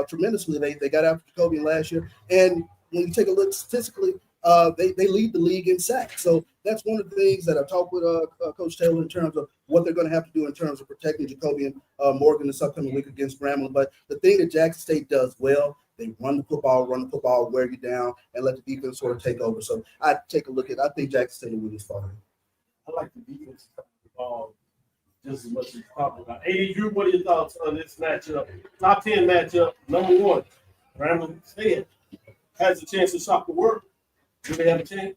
Tremendously. They got after Jacobian last year. And when you take a look statistically, they lead the league in sacks. So that's one of the things that I've talked with Coach Taylor in terms of what they're going to have to do in terms of protecting Jacobian Morgan this upcoming week against Grambling. But the thing that Jackson State does well, they run the football, wear you down, and let the defense sort of take over. So I think Jackson State will win this ball. I like the defense just as much as you're talking about. AD Drew, what are your thoughts on this matchup? Top 10 matchup, number 1. Grambling State has a chance to shock the world. Do they have a chance?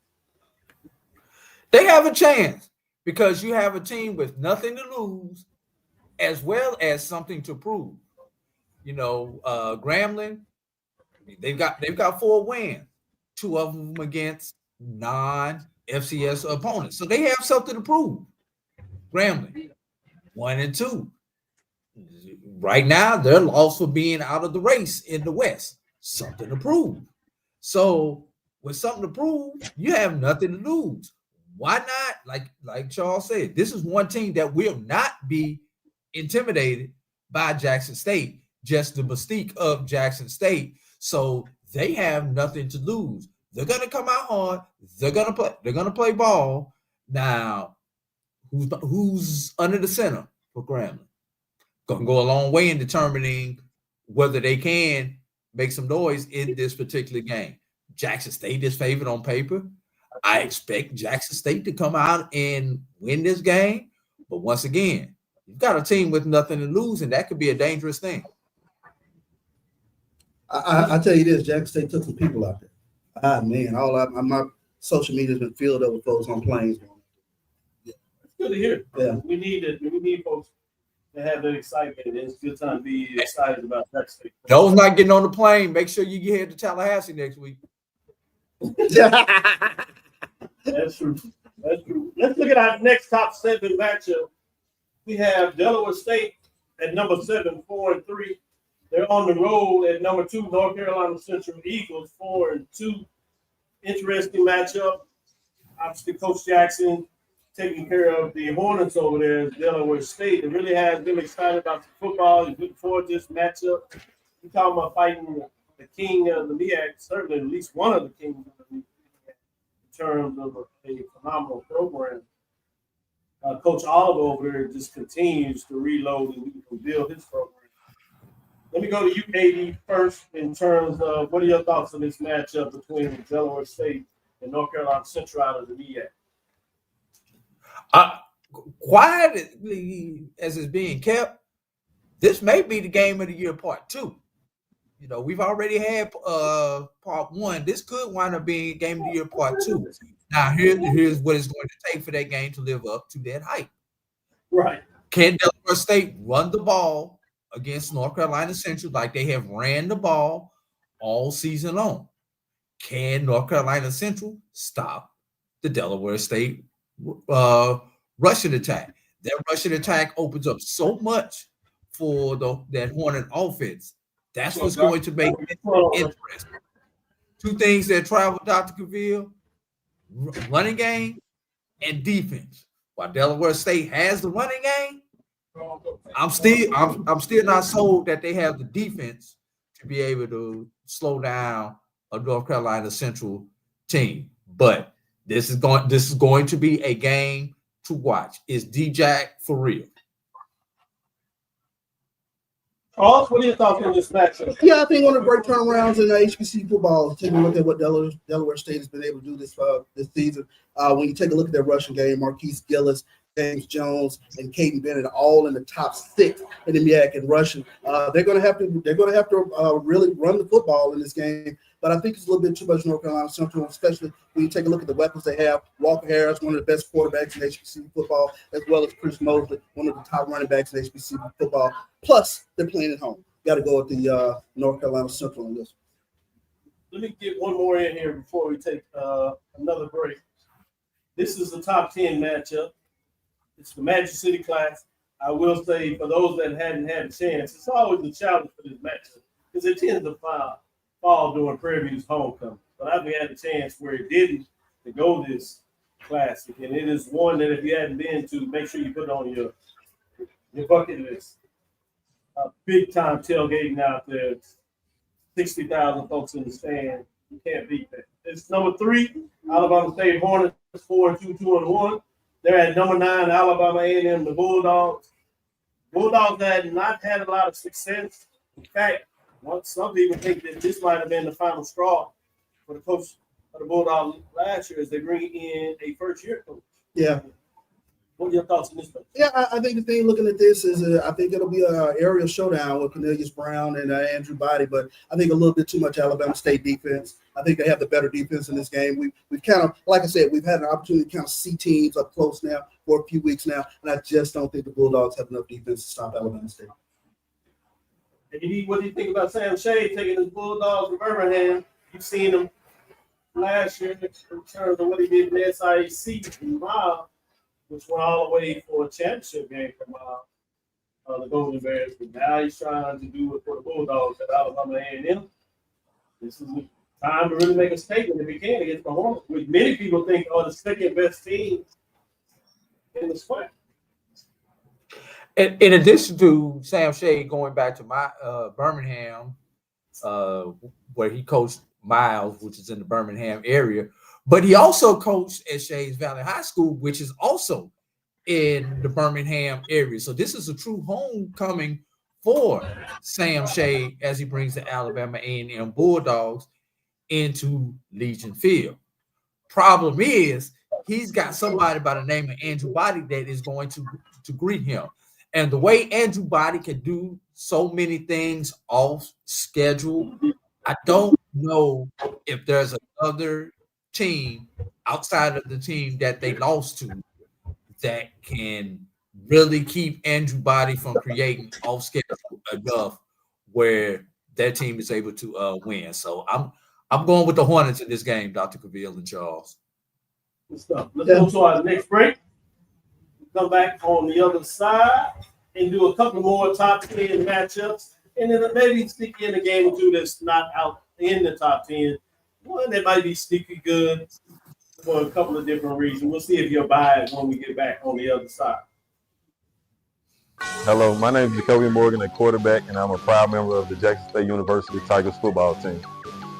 They have a chance because you have a team with nothing to lose as well as something to prove. You know, Grambling, they've got 4 wins, 2 of them against non-FCS opponents. So they have something to prove. Grambling, 1-2. Right now, they're lost for being out of the race in the West. Something to prove. So with something to prove, you have nothing to lose. Why not? Like Charles said, this is one team that will not be intimidated by Jackson State, just the mystique of Jackson State. So they have nothing to lose. They're gonna come out hard. They're gonna play ball. Now, who's under the center for Grambling? going to go a long way in determining whether they can make some noise in this particular game. Jackson State is favored on paper. I expect Jackson State to come out and win this game. But once again, you've got a team with nothing to lose, and that could be a dangerous thing. I tell you this, Jackson State took some people out there. Man, my social media's been filled up with folks on planes. Yeah, it's good to hear. Yeah, we need folks to have that excitement. It's a good time to be excited about Jackson State. Those not getting on the plane, make sure you get to Tallahassee next week. That's true. That's true. Let's look at our next top 7 matchup. We have Delaware State at number 7, 4-3. They're on the road at number 2, North Carolina Central Eagles, 4-2. Interesting matchup. Obviously, Coach Jackson taking care of the Hornets over there at Delaware State. It really has them excited about the football. He's looking forward to this matchup. We're talking about fighting the king of the MEAC, certainly at least one of the kings of the MEAC in terms of a phenomenal program. Coach Oliver over there just continues to reload and build his program. Let me go to UKD first in terms of what are your thoughts on this matchup between Delaware State and North Carolina Central out of the MEAC? Quietly as it's being kept, this may be the game of the year part 2. You know, we've already had part 1. This could wind up being game of the year part 2. Now, here's what it's going to take for that game to live up to that hype. Right. Can Delaware State run the ball against North Carolina Central like they have ran the ball all season long? Can North Carolina Central stop the Delaware State rushing attack? That rushing attack opens up so much for that Hornet offense. That's what's going to make it interesting. 2 things that travel, Dr. Cavil: running game and defense. While Delaware State has the running game, I'm still not sold that they have the defense to be able to slow down a North Carolina Central team. But this is going to be a game to watch. Is D-Jack for real? Charles, what are your thoughts on this matchup? Yeah, I think one of the great turnarounds in HBC football. Taking a look at what Delaware State has been able to do this season. When you take a look at their rushing game, Marquise Gillis, James Jones, and Caden Bennett are all in the top 6 in the MEAC in rushing. They're going to have to really run the football in this game. But I think it's a little bit too much North Carolina Central, especially when you take a look at the weapons they have. Walker Harris, one of the best quarterbacks in HBCU football, as well as Chris Mosley, one of the top running backs in HBCU football. Plus, they're playing at home. Got to go with the North Carolina Central on this. Let me get one more in here before we take another break. This is the top 10 matchup. It's the Magic City Class. I will say, for those that hadn't had a chance, it's always a challenge for this matchup because it tends to fall during Prairie View's homecoming. But I've had a chance where it didn't to go this classic. And it is one that if you hadn't been to, make sure you put it on your bucket list. Big time tailgating out there. 60,000 folks in the stand. You can't beat that. It's number 3, Alabama State Hornets, 4-2, 2-1. They're at number 9, Alabama A&M, the Bulldogs. Bulldogs had not had a lot of success. In fact, some people think that this might have been the final straw for the coach of the Bulldogs last year as they bring in a first-year coach. Yeah. What are your thoughts on this? Yeah, I think the thing looking at this is I think it'll be an area showdown with Cornelius Brown and Andrew Body, but I think a little bit too much Alabama State defense. I think they have the better defense in this game. We've kind of, like I said, we've had an opportunity to kind of see teams up close now for a few weeks now, and I just don't think the Bulldogs have enough defense to stop Alabama State. And what do you think about Sam Shea taking his Bulldogs to Birmingham? You've seen him last year in terms of what he did in the SIAC in Miles, which went all the way for a championship game for the Golden Bears. But now he's trying to do it for the Bulldogs at Alabama A&M. This is the time to really make a statement if he can against the Hornets, which many people think are the second best team in the squad. In addition to Sam Shea going back to my Birmingham, where he coached Miles, which is in the Birmingham area, but he also coached at Shays Valley High School, which is also in the Birmingham area. So this is a true homecoming for Sam Shea as he brings the Alabama A&M Bulldogs into Legion Field. Problem is, he's got somebody by the name of Andrew Body that is going to greet him. And the way Andrew Body can do so many things off schedule, I don't know if there's another team outside of the team that they lost to that can really keep Andrew Body from creating off schedule enough where that team is able to win. So I'm going with the Hornets in this game, Dr. Cavil and Charles. Good stuff. Let's go to our next break. Come back on the other side and do a couple more top 10 matchups, and then maybe stick in a game or two that's not out in the top 10. One that might be sneaky good for a couple of different reasons. We'll see if you're biased when we get back on the other side. Hello, my name is Jacoby Morgan, a quarterback, and I'm a proud member of the Jackson State University Tigers football team.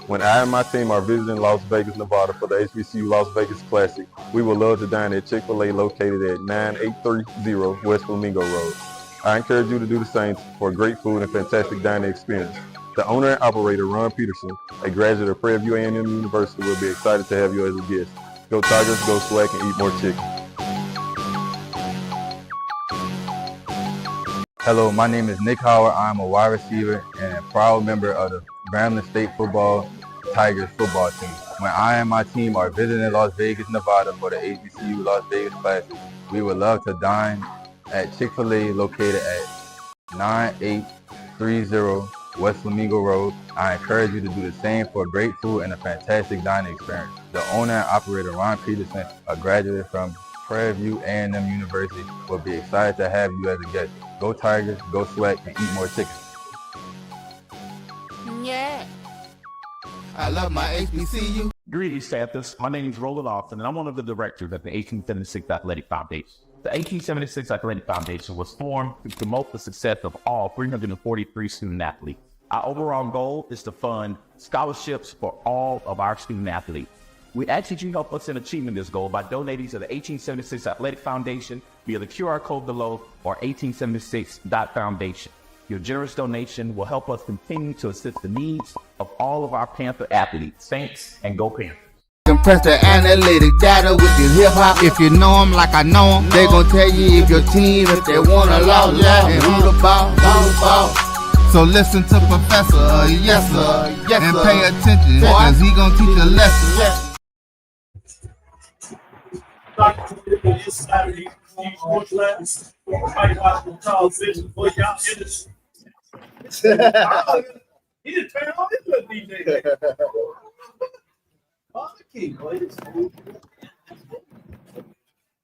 When I and my team are visiting Las Vegas, Nevada for the HBCU Las Vegas Classic, we would love to dine at Chick-fil-A located at 9830 West Flamingo Road. I encourage you to do the same for great food and fantastic dining experience. The owner and operator, Ron Peterson, a graduate of Prairie View A&M University, will be excited to have you as a guest. Go Tigers, go Swag, and eat more chicken. Hello, my name is Nick Howard. I'm a wide receiver and a proud member of the Grambling State Football Tigers football team. When I and my team are visiting Las Vegas, Nevada for the HBCU Las Vegas Classic, we would love to dine at Chick-fil-A located at 9830 West Flamingo Road. I encourage you to do the same for great food and a fantastic dining experience. The owner and operator, Ron Peterson, a graduate from Prairie View A&M University, will be excited to have you as a guest. Go Tigers, go Sweat, and eat more chicken. Yeah. I love my HBCU. Greetings, Panthers. My name is Roland Austin, and I'm one of the directors at the 1876 Athletic Foundation. The 1876 Athletic Foundation was formed to promote the success of all 343 student athletes. Our overall goal is to fund scholarships for all of our student athletes. We ask that you help us in achieving this goal by donating to the 1876 Athletic Foundation via the QR code below or 1876.foundation. Your generous donation will help us continue to assist the needs of all of our Panther athletes. Thanks, and go Panthers. Compress the analytic data with your hip hop. If you know them like I know them, they gon' tell you if your team, if they want a law, and who the ball. So listen to Professor, yes sir, and pay attention, cause he gon' teach a lesson. He didn't turn on his little DJ.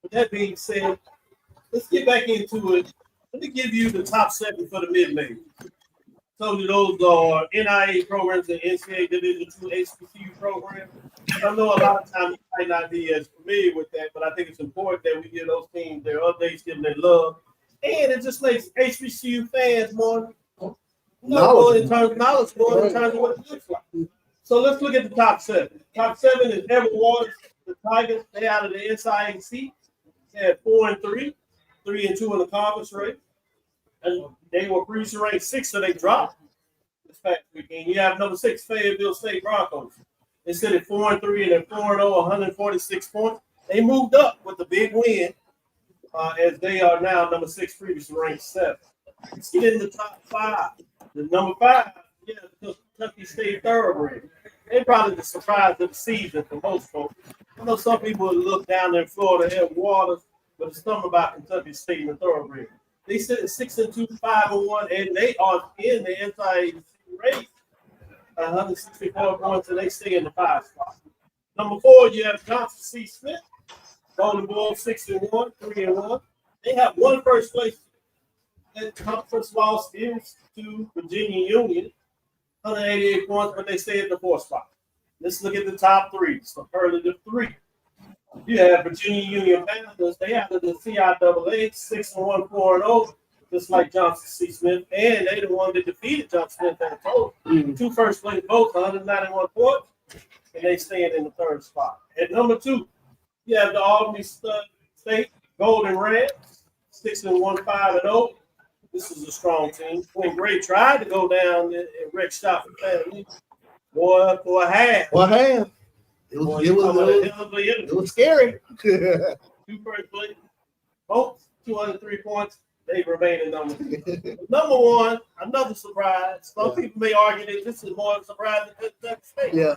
With that being said, let's get back into it. Let me give you the top 7 for the mid-major. Told you those are NIA programs and NCAA Division II HBCU programs. I know a lot of times you might not be as familiar with that, but I think it's important that we give those teams their updates, give them their love, and it just makes HBCU fans more knowledgeable in terms of knowledge, more in terms of what it looks like. So let's look at the top 7. Top 7 is Everett Waters, the Tigers. They out of the SIAC. They had 4-3, 3-2 in the conference race. And they were previously ranked 6th, so they dropped this past weekend. You have number 6 Fayetteville State Broncos. They sit at 4-3 and they're 4-0, 146 points. They moved up with the big win, as they are now number 6, previously ranked 7. Let's get in the top 5. The number 5, the Kentucky State Thoroughbred. They're probably the surprise of the season for most folks. I know some people look down there in Florida, have Waters, but it's something about Kentucky State and the Thoroughbred. They sit at 6-2, 5-1, and they are in the NCAA race, 164 points, and they stay in the 5 spot. Number 4, you have Johnson C. Smith, Golden Bulls, 6-1, 3-1. They have one first place. That conference loss is to Virginia Union, 188 points, but they stay at the 4th spot. Let's look at the top 3. Superlative 3. You have Virginia Union Panthers. They have the CIAA, 6-1, 4-0, just like Johnson C. Smith, and they the one that defeated Johnson Smith at the total. 2 first place votes, 191 points, and they stand in the 3rd spot. At number 2, you have the Albany State Golden Reds, 6-1, 5-0. This is a strong team. When Gray tried to go down and wreck shop for family, boy, for a half. Well, half. It was scary. 2 first place. Both 203 points. They remain in number 2. Number 1, another surprise. Some people may argue that this is more of a surprise than Kentucky State. Yeah.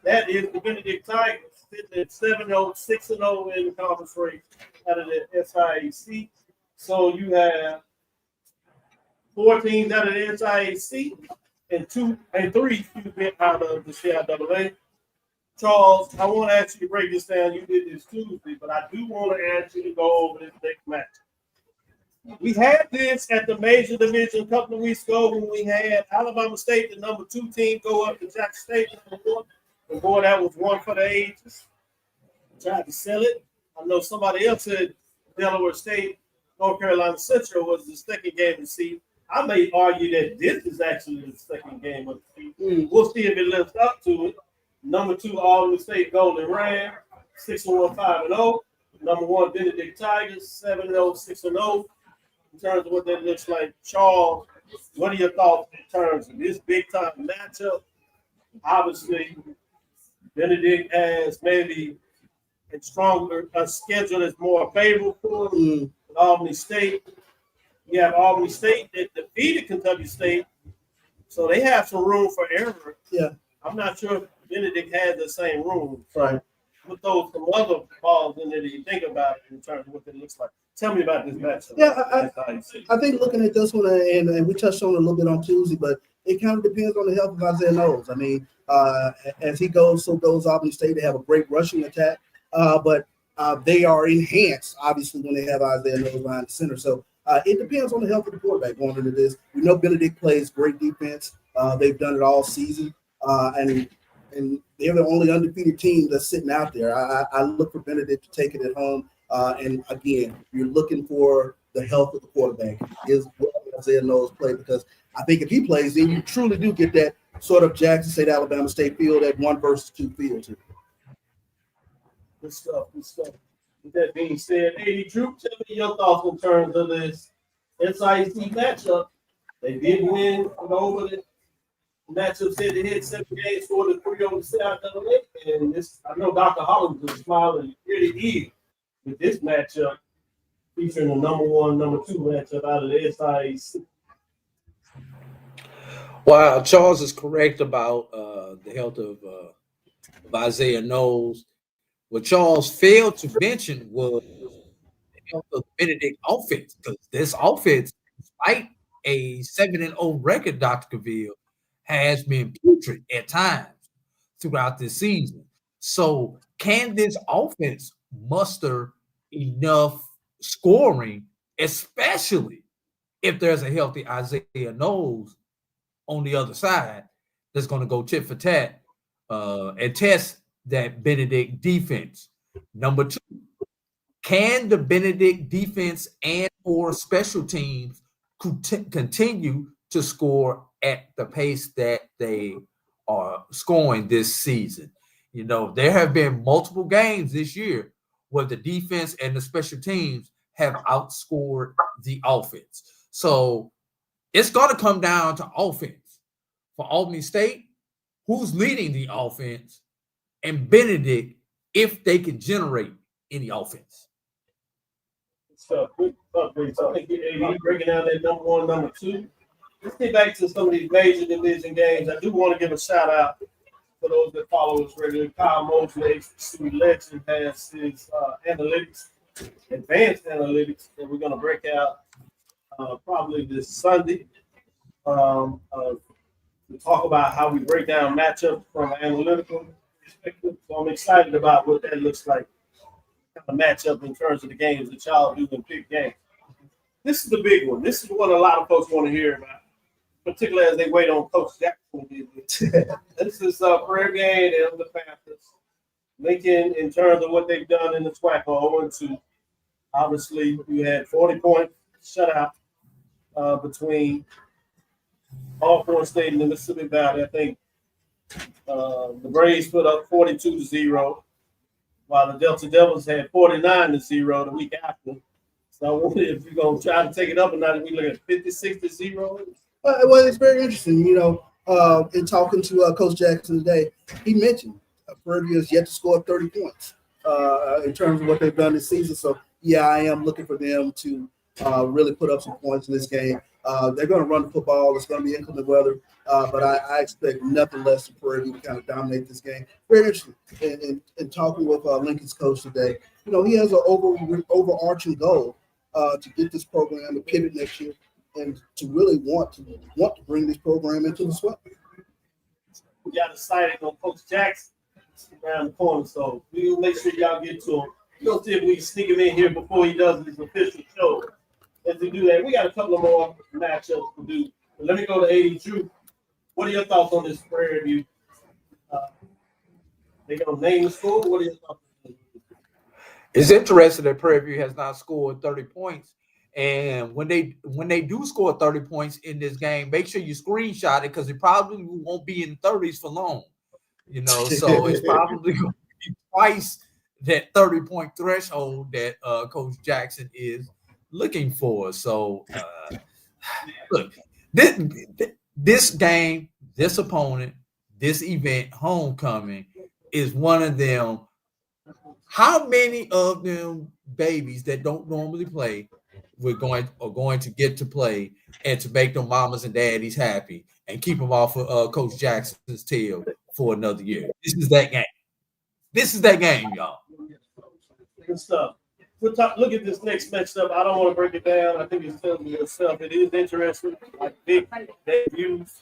That is the Benedict Tigers, sitting at 7-0, 6-0 in the conference race out of the SIAC. So you have 4 teams out of the SIAC and 3 out of the CIAA. Charles, I want to ask you to break this down. You did this Tuesday, but I do want to ask you to go over this next match. We had this at the major division a couple of weeks ago when we had Alabama State, the number 2 team, go up to Jackson State number 1. And boy, that was one for the ages. I tried to sell it. I know somebody else said Delaware State, North Carolina Central was the second game of the season. I may argue that this is actually the second game of the season. We'll see if it lives up to it. Number 2, Albany State Golden Ram, 6-1, 5-0. Number 1, Benedict Tigers, 7-0, 6-0. In terms of what that looks like, Charles, what are your thoughts in terms of this big-time matchup? Obviously, Benedict has maybe a stronger schedule that's more favorable for them. Albany State. You have Albany State that defeated Kentucky State, so they have some room for error. Yeah. I'm not sure if Benedict has the same room. Right. Put those some other balls in there that you think about it in terms of what it looks like. Tell me about this matchup. Yeah, I think looking at this one, and we touched on it a little bit on Tuesday, but it kind of depends on the health of Isaiah Knowles. I mean, as he goes, so goes Albany State. They have a great rushing attack, but they are enhanced, obviously, when they have Isaiah Knowles behind the center. So it depends on the health of the quarterback going into this. We know Benedict plays great defense. They've done it all season, and they're the only undefeated team that's sitting out there. I look for Benedict to take it at home. And again, you're looking for the health of the quarterback. Is what Isaiah Knowles play, because I think if he plays, then you truly do get that sort of Jackson State, Alabama State feel, that 1 versus 2 feel too. Good stuff. With that being said, hey, Drew, tell me your thoughts in terms of this SIC matchup. They did win over the matchup, said they hit 7 games, scored a 3 over the CIAA. And this, I know Dr. Hollins was smiling really eager with this matchup, featuring the number 1, number 2 matchup out of the SIAC. Wow, Charles is correct about the health of Isaiah Knowles. What Charles failed to mention was the health of Benedict offense, because this offense, despite a 7-0 record, Dr. Cavil, has been putrid at times throughout this season. So can this offense muster enough scoring, especially if there's a healthy Isaiah Knowles on the other side that's going to go tit for tat and test that Benedict defense? Number 2, can the Benedict defense and or special teams continue to score at the pace that they are scoring this season? You know, there have been multiple games this year where the defense and the special teams have outscored the offense. So it's going to come down to offense. For Albany State, who's leading the offense, and Benedict, if they can generate any offense. So, I think you're breaking down that number 1, number 2. Let's get back to some of these major division games. I do want to give a shout out for those that follow us regularly. Kyle Mosley, HBCU legend, has his analytics, advanced analytics, that we're going to break out probably this Sunday. To talk about how we break down matchups from an analytical perspective. So I'm excited about what that looks like, kind of matchup in terms of the games that y'all do in big games. This is the big one. This is what a lot of folks want to hear about, particularly as they wait on Coach Jackson. This is a prayer game of the Panthers. Lincoln, in terms of what they've done in the SWAC, 0-2. Obviously, you had 40-point shutout between Alcorn State and the Mississippi Valley. I think the Braves put up 42-0. while the Delta Devils had 49-0 the week after. So I wonder if you're going to try to take it up or not. If we look at 56-0. Well, it's very interesting. In talking to Coach Jackson today, he mentioned Prairie View has yet to score 30 points in terms of what they've done this season. So, yeah, I am looking for them to really put up some points in this game. They're going to run the football. It's going to be inclement weather, but I expect nothing less than Prairie View to kind of dominate this game. Very interesting. In talking with Lincoln's coach today, he has an overarching goal to get this program to pivot next year and to really want to bring this program into the SWAT. We got a sighting on Coach Jackson around the corner, so we will make sure y'all get to him. We'll see if we can sneak him in here before he does his official show. As we do that, we got a couple of more matchups to do. But let me go to 82. What are your thoughts on this Prairie View? They gonna name the school? What are your thoughts? It's interesting that Prairie View has not scored 30 points. And when they do score 30 points in this game, make sure you screenshot it because it probably won't be in 30s for long. So it's probably going to be twice that 30-point threshold that Coach Jackson is looking for. So look, this game, this opponent, this event, homecoming, is one of them. How many of them babies that don't normally play are going to get to play and to make them mamas and daddies happy and keep them off of Coach Jackson's tail for another year? This is that game. This is that game, y'all. Good stuff. Look at this next matchup. I don't want to break it down. I think it's telling you yourself. It is interesting. Like Vic debuts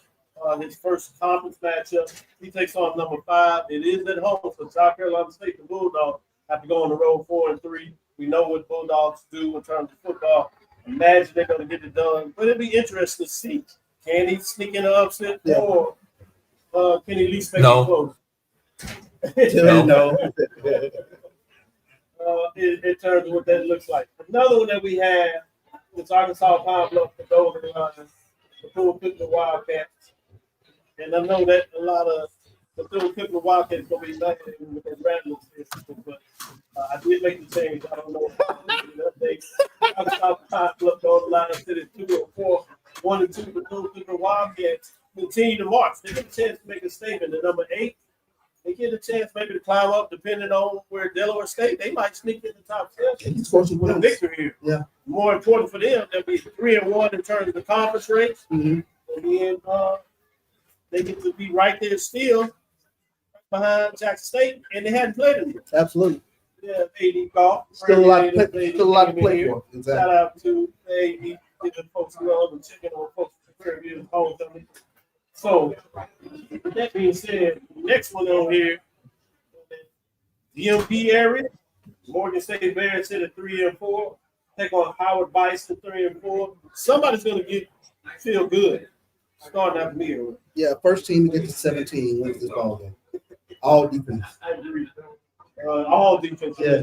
his first conference matchup. He takes on number 5. It is at home for South Carolina State. The Bulldogs have to go on the road 4-3. We know what Bulldogs do in terms of football. Imagine they're going to get it done. But it'll be interesting to see. Can he sneak in an upset or can he at least make it close? No. In terms of what that looks like. Another one that we have is Arkansas Pine Bluff, the Golden Lions, the Thule-Pickler Wildcats. And I know that a lot of the Thule-Pickler Wildcats are going to be mad with their Rattlers, but I did make the change. I don't know if Arkansas Pine Bluff, the Golden Lions sit at 2-4, 1-2. The Thule-Pickler Wildcats continue to march. They get a chance to make a statement. The number 8. They get a chance maybe to climb up, depending on where Delaware State, they might sneak in the top 10. He's fortunate with a victory here. Yeah. More important for them, they'll be 3-1 in terms of the conference race. Mm-hmm. And then they get to be right there still behind Jackson State, and they hadn't played them yet. Absolutely. Yeah, AD golf. Still a lot to play for. Exactly. Shout out to AD, giving folks love and checking on folks for Prairie View homecoming. So, with that being said, next one on here, DMP area, Morgan State Bears sit at 3-4, take on Howard Bison 3-4. Somebody's going to feel good starting out the middle. Yeah, first team to get to 17 wins this ball game. All defense. I agree. All defense. Yeah.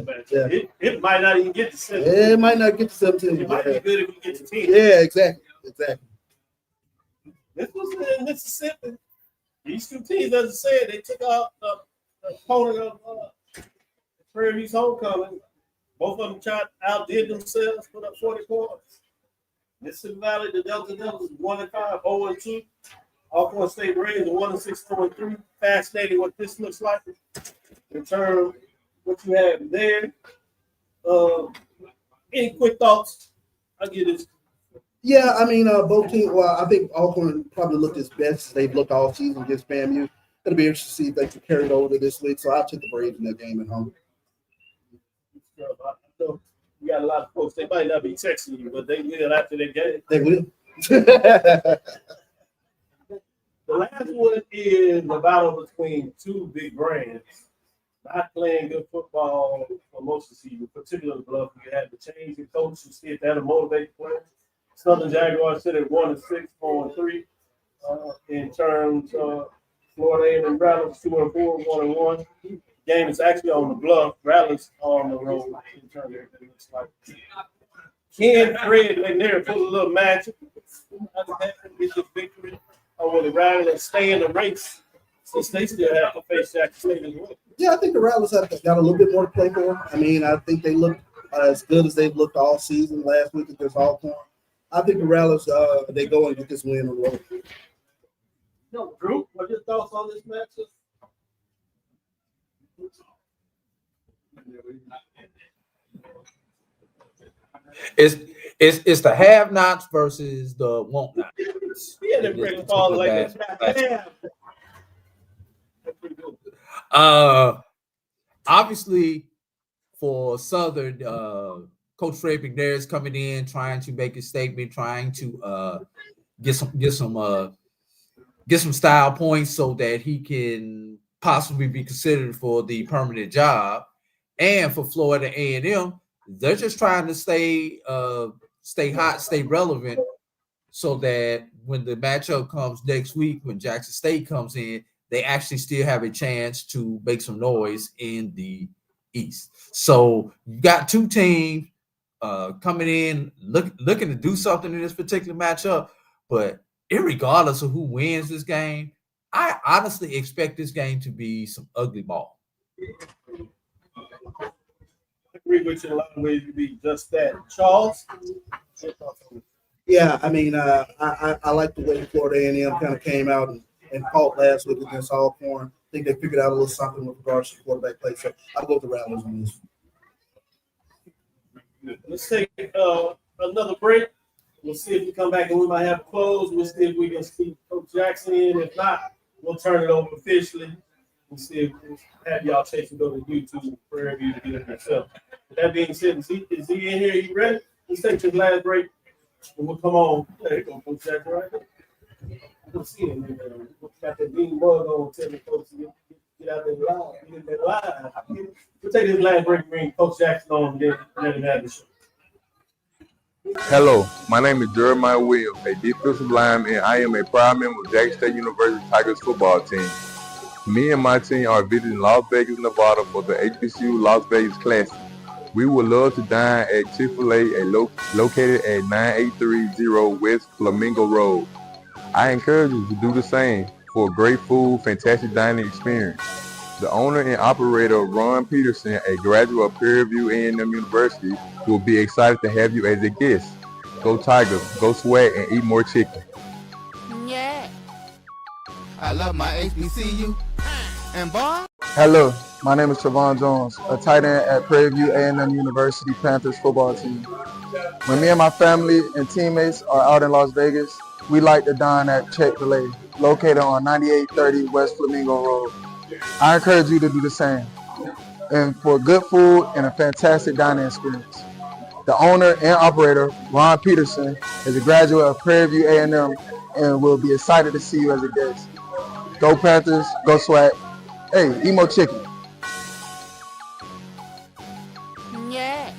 It might not even get to 17. It might not get to 17. It might be good if we get to 10. Yeah, exactly. This was in Mississippi. These two teams, as I said, they took out the opponent of Prairie View's homecoming. Both of them outdid themselves, put up 40 points. Mississippi Valley, the Delta Devils, 1-5, 0-2. Alcorn State Braves, 1-6, 4-3. Fascinating what this looks like in terms of what you have there. Any quick thoughts? I'll give this. Yeah, I mean, both teams. Well, I think Alcorn probably looked as best they've looked all season against FAMU. It'll be interesting to see if they can carry it over to this week. So I'll take the Braves in that game at home. You got a lot of folks. They might not be texting you, but they will after their game. They will. The last one is the battle between two big brands. Not playing good football for most of the season, particularly Bluff. You had to change the coach to see if that'll motivate players. Southern Jaguars sit at 1-6, 4-3. In terms of Florida A&M Rattlers 2-4, 1-1. Game is actually on the Bluff. Rattlers on the road in terms of everything looks like. Ken Fred McNair put a little magic. Get this victory. Or will the Rattlers stay in the race? Since they still have to face Jackson State as well. Yeah, I think the Rattlers have got a little bit more to play for. I mean, I think they look as good as they've looked all season last week against Alcorn. I think the Rattlers, they go and get this win on the road. No, Drew, what are your thoughts on this matchup? It's the have-nots versus the want-nots. Yeah, they break all like that. Obviously, for Southern, Coach Fred McNair is coming in, trying to make a statement, trying to get some style points so that he can possibly be considered for the permanent job. And for Florida A&M, they're just trying to stay hot, stay relevant, so that when the matchup comes next week, when Jackson State comes in, they actually still have a chance to make some noise in the East. So you got two teams coming in, looking to do something in this particular matchup. But irregardless of who wins this game, I honestly expect this game to be some ugly ball. I agree with you in a lot of ways. To be just that, Charles. Yeah, I mean, I like the way Florida A&M kind of came out and fought last week against Alcorn. I think they figured out a little something with regards to quarterback play. So I'll go with the Rattlers on this. Let's take another break. We'll see if we come back and we might have a close. We'll see if we can keep Coach Jackson in. If not, we'll turn it over officially. We'll see if we have y'all chase and go to YouTube for review to get it yourself. With that being said, is he in here? You ready? Let's take this last break. And we'll come on. There you go, Coach Jackson, right there. We'll see him. Got that bean bug on, telling folks to get out there live. Get in there live. We'll take this last break and bring Coach Jackson on and then let him have the show. Hello, my name is Jeremiah Williams, a defensive lineman, and I am a proud member of Jackson State University Tigers football team. Me and my team are visiting Las Vegas, Nevada for the HBCU Las Vegas Classic. We would love to dine at Chick-fil-A located at 9830 West Flamingo Road. I encourage you to do the same for great food, fantastic dining experience. The owner and operator, Ron Peterson, a graduate of Prairie View A&M University, will be excited to have you as a guest. Go Tigers, go Swag, and eat more chicken. Yeah. I love my HBCU. And boy. Hello, my name is Trevon Jones, a tight end at Prairie View A&M University Panthers football team. When me and my family and teammates are out in Las Vegas, we like to dine at Chick-fil-A, located on 9830 West Flamingo Road. I encourage you to do the same, and for good food and a fantastic dining experience. The owner and operator, Ron Peterson, is a graduate of Prairie View A&M and will be excited to see you as a guest. Go Panthers, go Swag. Hey, eat more chicken. Yeah.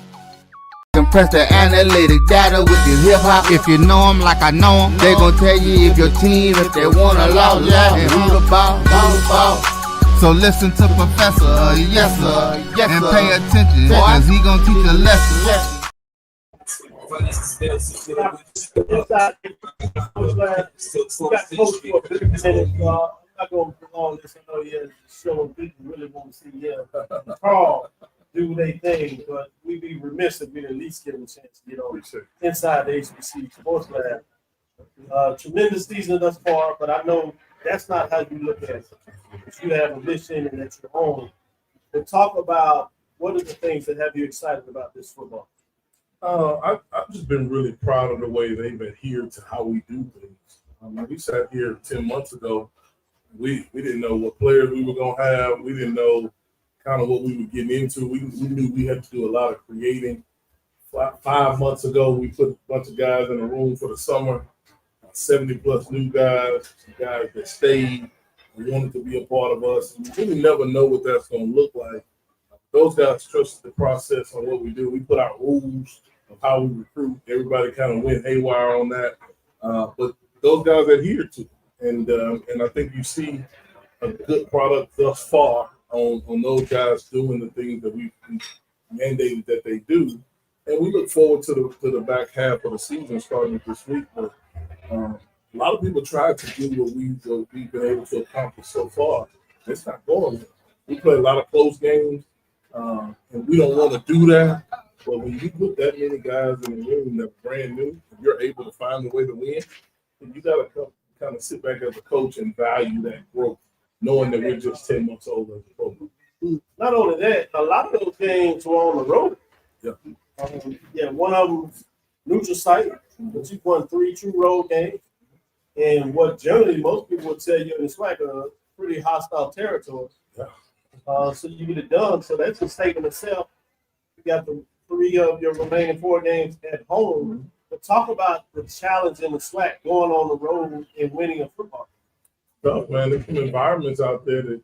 Compress the analytic data with your hip hop. If you know them like I know them, they gon' tell you if your team, if they wanna lose, and who the ball. So listen to Professor, yes sir, and pay attention, cause he gon' teach a lesson. I'm not going to prolong this. I know you have a show and people really want to see Carl do their thing, but we'd be remiss if we at least give them a chance to get on inside the HBCU Sports Lab. Tremendous season thus far, but I know that's not how you look at it. You have a mission and it's your own. But talk about what are the things that have you excited about this football? I've just been really proud of the way they've adhered to how we do things. We sat here 10 months ago. We didn't know what players we were going to have. We didn't know kind of what we were getting into. We knew we had to do a lot of creating. 5 months ago, we put a bunch of guys in a room for the summer, 70-plus new guys that stayed and wanted to be a part of us. And we really never know what that's going to look like. Those guys trusted the process on what we do. We put out rules of how we recruit. Everybody kind of went haywire on that. But those guys adhered to it. And I think you see a good product thus far on those guys doing the things that we mandated that they do. And we look forward to the back half of the season starting this week. But a lot of people try to do what we've been able to accomplish so far. It's not going there. We play a lot of close games, and we don't want to do that. But when you put that many guys in the room that are brand new, and you're able to find a way to win, then you got to kind of sit back as a coach and value that growth, knowing that we're just 10 months old as a program. Not only that, a lot of those games were on the road. Yeah. One of them neutral site, but you won 3 true road games. And what generally most people would tell you in the SWAC are pretty hostile territory. Yeah. So you get it done. So that's a statement itself. You got the 3 of your remaining 4 games at home. But talk about the challenge in the SWAC going on the road and winning a football. Tough, man. There's some environments out there that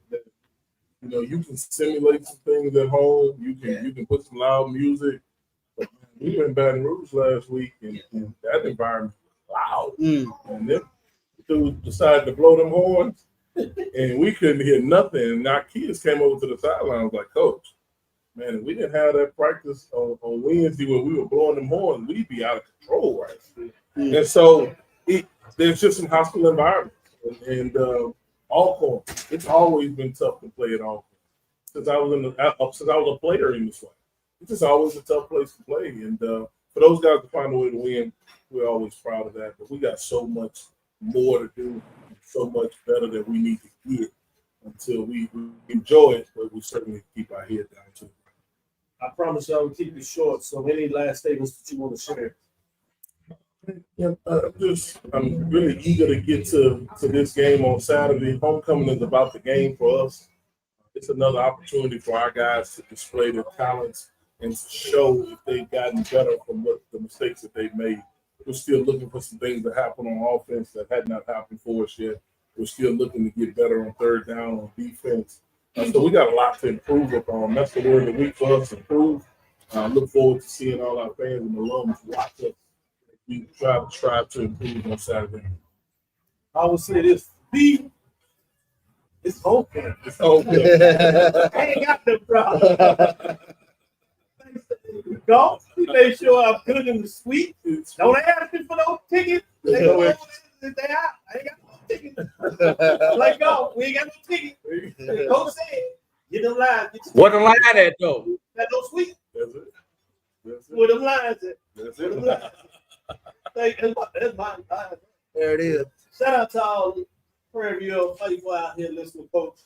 you can simulate some things at home. You can put some loud music. But man, we were in Baton Rouge last week, and that environment was loud. And then dudes decided to blow them horns, and we couldn't hear nothing. And our kids came over to the sidelines like, Coach, man, if we didn't have that practice on Wednesday when we were blowing them horns, we'd be out of control right now. And so there's just some hostile environments. And Alcorn, it's always been tough to play at Alcorn. Since I was a player in this way, it's just always a tough place to play. And for those guys to find a way to win, we're always proud of that. But we got so much more to do, so much better that we need to get until we enjoy it. But we certainly keep our head down too. I promise y'all we'll keep it short. So any last statements that you want to share? Yeah, I'm really eager to get to this game on Saturday. Homecoming is about the game for us. It's another opportunity for our guys to display their talents and to show if they've gotten better from the mistakes that they've made. We're still looking for some things to happen on offense that had not happened for us yet. We're still looking to get better on third down on defense. So we got a lot to improve upon. That's the word of the week for us, improve. I look forward to seeing all our fans and alums watch us. We try to improve on Saturday. I would say this: it's open. It's open. I ain't got no problem. Golf, we made sure I'm good in the suite. Don't ask me for no tickets. They go over there, they out. I ain't got no tickets. Like golf, we ain't got no tickets. Coach said, get them lines. What the line at though? Got no suite. That's it. Where them lines at? That's it. That's my line. There it is. Shout out to all Prairie View people out here listening, Coach.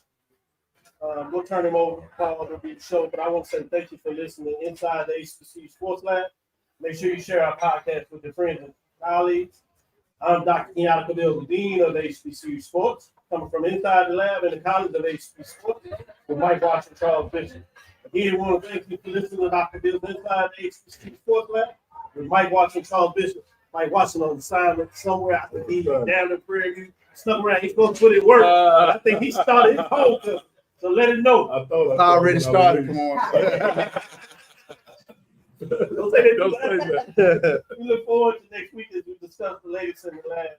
We'll turn him over to Paul to be the show, but I want to say thank you for listening inside the HBCU Sports Lab. Make sure you share our podcast with your friends and colleagues. I'm Dr. Cavil, the Dean of HBCU Sports, coming from inside the lab in the College of HBCU Sports with Mike Watson and Charles Bishop. Again, I want to thank you for listening to Dr. Bill's Inside the HBCU Sports Lab with Mike Watson and Charles Bishop. Mike Watson on assignment somewhere. I think he's down in Prairie View, stuck around. He's going to put it work. I think he started his whole time. So let him know. I thought I already started. Come on. Don't say that. We look forward to next week as we discuss the latest in the lab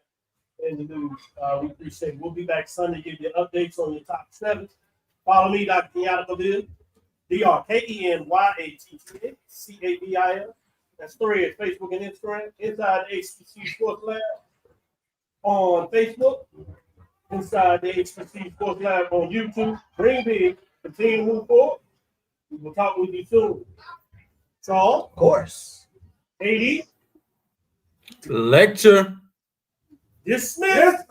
and the news. We appreciate it. We'll be back Sunday, give you updates on your top 7. Follow me, Dr. Kenyatta Cavil, DrKenyattCavil. That's 3 at Facebook and Instagram. Inside the HBCU Sports Lab on Facebook. Inside the HBCU Sports Lab on YouTube. Dream big. Continue to move forward. We will talk with you soon. Charles? Of course. AD? Lecture. Dismissed.